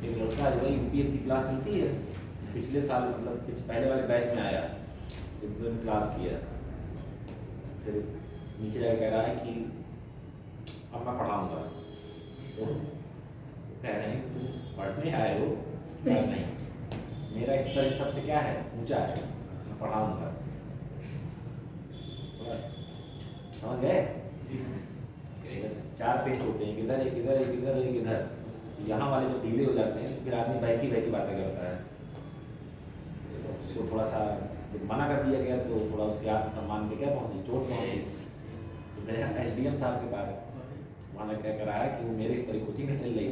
Speaker 1: एक लड़का जो है यूपीएससी क्लास चलती है, पिछले साल मतलब पहले वाले बैच में आया, एकदम क्लास किया, फिर नीचे जाकर कह रहा है कि अब मैं पढ़ाऊंगा। तो कह रहे हैं तुम पढ़ने आए हो? नहीं, मेरा स्तर इन सबसे क्या है ऊंचा है, मैं पढ़ाऊंगा। समझ गए? चार पेज होते हैं, किधर एक इधर एक इधर एक इधर, यहाँ वाले जब ढीले हो जाते हैं तो फिर आदमी बहकी बहकी बातें करता है। तो उसको थोड़ा सा मना कर दिया गया तो थोड़ा उसके आत्मसम्मान पे क्या पहुंची, चोट पहुंची। तो गया SDM साहब के पास, वहाँ क्या करा है कि वो मेरे स्तर की कोचिंग नहीं चल रही,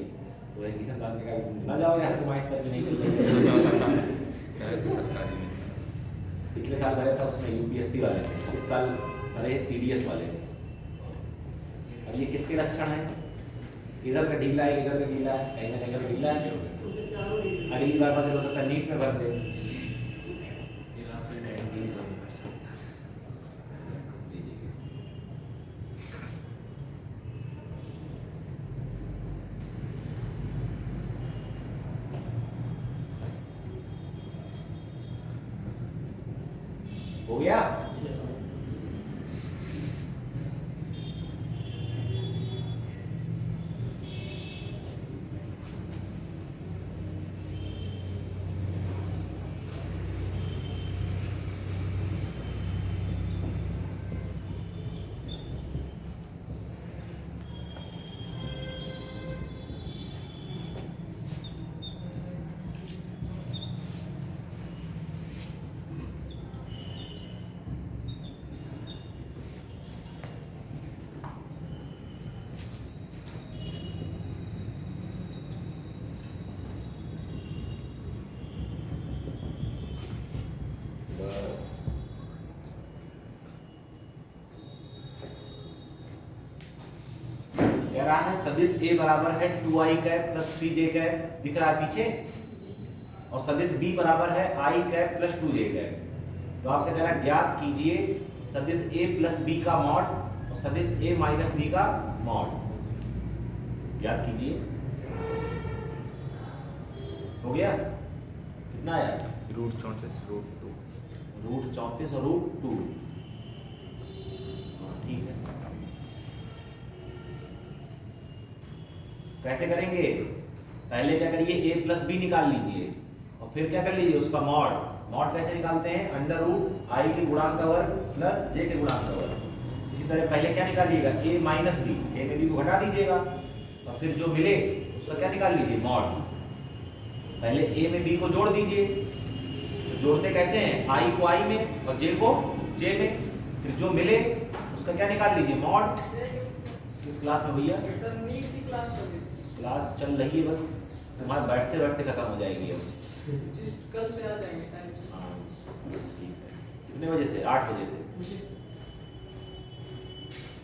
Speaker 1: तो एडमिशन साहब ने कहा ना जाओ यार, तुम्हारे स्तर की नहीं चल रही। पिछले साल भरे था उसमें यूपीएससी वाले, इस साल भरे CDS वाले। अब ये किसके लक्षण है, इधर का ढीला है इधर का ढीला है, कहीं ना कहीं ढीला है। अगली बार हो सकता है नीट में भर दे। हो गया? कह रहा है सदिश A बराबर है 2i cap plus 3j cap, दिख रहा है पीछे, और सदिश B बराबर है i cap plus 2j cap. तो आपसे कह रहा है ज्ञात कीजिए सदिश A प्लस B का मॉड और सदिश A माइनस B का मॉड, ज्ञात कीजिए। हो गया? कितना आया?
Speaker 6: रूट 34 रूट 2
Speaker 1: रूट 34 और रूट 2। ठीक है, कैसे करेंगे? पहले क्या करिए a प्लस बी निकाल लीजिए और फिर क्या कर लीजिए उसका मॉड। मॉड कैसे निकालते हैं, अंडर रूट आई के गुणांक का वर्ग प्लस जे के गुणांक का वर्ग। इसी तरह पहले क्या निकालिएगा a माइनस बी, a में b को घटा दीजिएगा और फिर जो मिले उसका क्या निकाल लीजिए मॉड। पहले a में b को जोड़ दीजिए, तो जोड़ते कैसे हैं, i को i में और j को j में, फिर जो मिले उसका क्या निकाल लीजिए मॉड। किस क्लास में भैया?
Speaker 7: सर नीट की क्लास चल रही है।
Speaker 1: क्लास चल रही है, बस तुम्हारे बैठते बैठते खत्म हो जाएगी अब।
Speaker 7: जिस कल से आ जाएंगे टाइम से।
Speaker 1: हाँ ठीक है। कितने बजे से? 8 बजे से।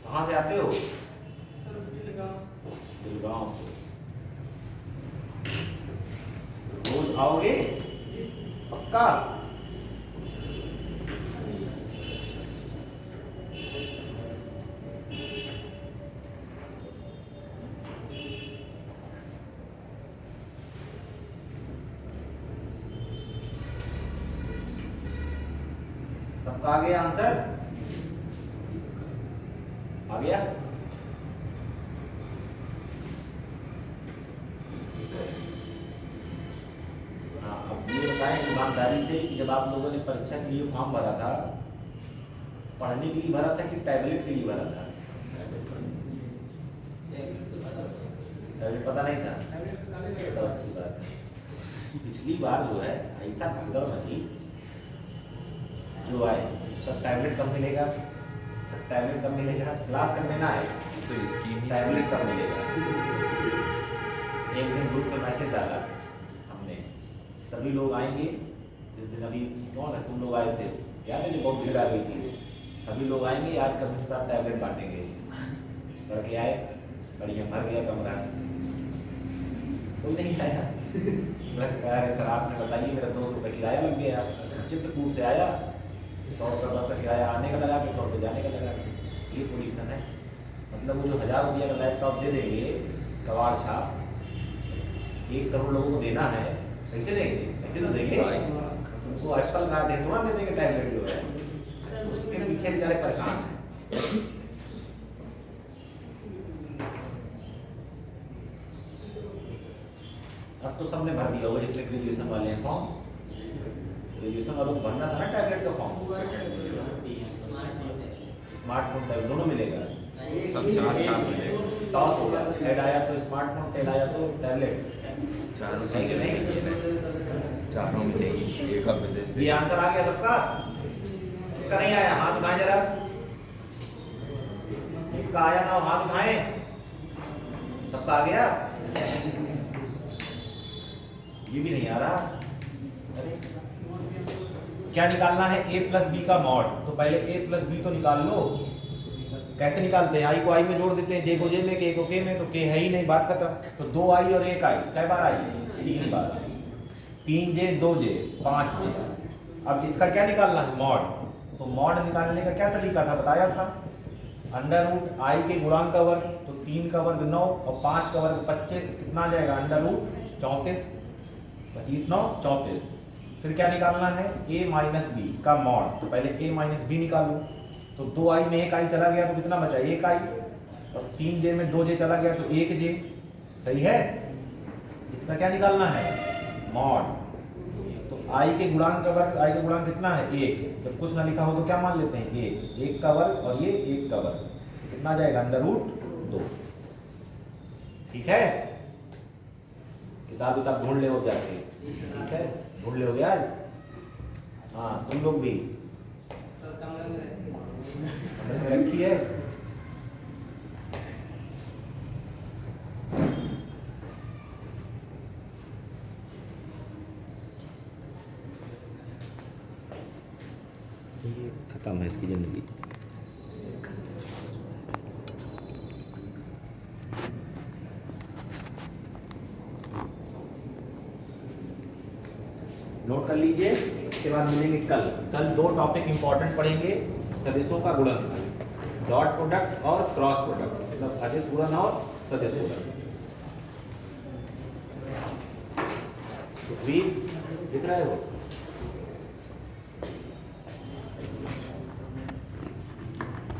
Speaker 1: कहाँ से आते हो?
Speaker 7: सर
Speaker 1: बिलगांव से। रोज आओगे पक्का? सबका आ गया आंसर? आ गया? हाँ, अब ये बताएं ईमानदारी से कि जब आप लोगों ने परीक्षा के लिए फॉर्म भरा था, पढ़ने के लिए भरा था कि टैबलेट के लिए भरा था? टैबलेट पता नहीं था? तो अच्छी बात है। पिछली बार जो है ऐसा भगदड़ मची, जो आए सब टैबलेट कब मिलेगा, सब टैबलेट कब मिलेगा, क्लास करने ना आए
Speaker 6: तो स्कीम ही
Speaker 1: टैबलेट कब मिलेगा। एक दिन ग्रुप में मैसेज डाला हमने, सभी लोग आएंगे जिस दिन, अभी कौन है तुम लोग आए थे, याद है, बहुत भीड़ आ गई थी, सभी लोग आएंगे आज कभी के साथ टैबलेट बांटेंगे। लड़के आए, बढ़िया भर गया कमरा, कोई नहीं आया। अरे सर आपने बताइए, मेरा 200 रुपये किराया लग गया, चित्रकूट से आया, 100 रुपये बस का किराया आने का लगा के 100 रुपये जाने का लगा। ये पोजीशन है, मतलब वो जो 1000 रुपये का लैपटॉप दे देंगे कबाड़ छाप, 1 करोड़ लोगों को देना है, कैसे देंगे? कैसे तो देंगे?
Speaker 6: 22 लाख।
Speaker 1: तुमको एप्पल का दे थोड़ा दे देंगे टैबलेट जो है, उसके पीछे बेचारे परेशान हैं। अब तो सबने भर दिया होगा जितने ग्रेजुएशन वाले हैं फॉर्म, ग्रेजुएशन वालों को भरना था ना टैबलेट का फॉर्म। स्मार्टफोन टैब दोनों मिलेगा,
Speaker 6: सब 4 छाप मिलेगा,
Speaker 1: टॉस होगा, ऐड आया तो स्मार्टफोन, टेल आया तो टैबलेट,
Speaker 6: चारों चीजें मिलेंगी, चारों मिलेगी एक हफ्ते से।
Speaker 1: ये आंसर आ गया सबका? इसका नहीं आया हाथ उठाएं जरा, इसका आया ना हाथ उठाएं, सबका आ गया? ये भी नहीं आ रहा। अरे क्या निकालना है? a प्लस बी का मॉड। तो पहले a प्लस बी तो निकाल लो। कैसे निकालते हैं? i को i में जोड़ देते हैं, j को j में, k को k में, तो k है ही नहीं, बात खत्म। तो 2i और 1i, कै बार आई? 3 बार। 3j 2j 5j। अब इसका क्या निकालना है? मॉड। तो मॉड निकालने का क्या तरीका था, बताया था, अंडर रूट i के गुणांक का वर्ग, तो 3 का वर्ग 9 और 5 का वर्ग 25, कितना आ जाएगा? Under root 34, 25 9 34। फिर क्या निकालना है? a माइनस बी का मॉड। तो पहले a माइनस बी निकालो, तो 2i में 1i चला गया तो कितना बचा? 1i, और 3j में 2j चला गया तो 1j। सही है? इसका क्या निकालना है? मॉड। तो i के गुणांक का वर्ग, i का गुणांक कितना है? 1। जब कुछ ना लिखा हो तो क्या मान लेते हैं? 1 का वर्ग और ये 1 का वर्ग, कितना जाएगा? Under root 2। ठीक है? किताब ढूंढ ले हो जाके, ठीक है, ढूंढ ले हो गया। हाँ तुम लोग भी कमरे में रखी है। ये खत्म है इसकी जिंदगी। नोट कर लीजिए, इसके बाद मिलेंगे कल। कल 2 टॉपिक इंपॉर्टेंट पढ़ेंगे, सदिशों का गुणन, डॉट प्रोडक्ट और क्रॉस प्रोडक्ट, मतलब अदिश गुणन और सदिश गुणन। सुखबीर दिख रहे हो?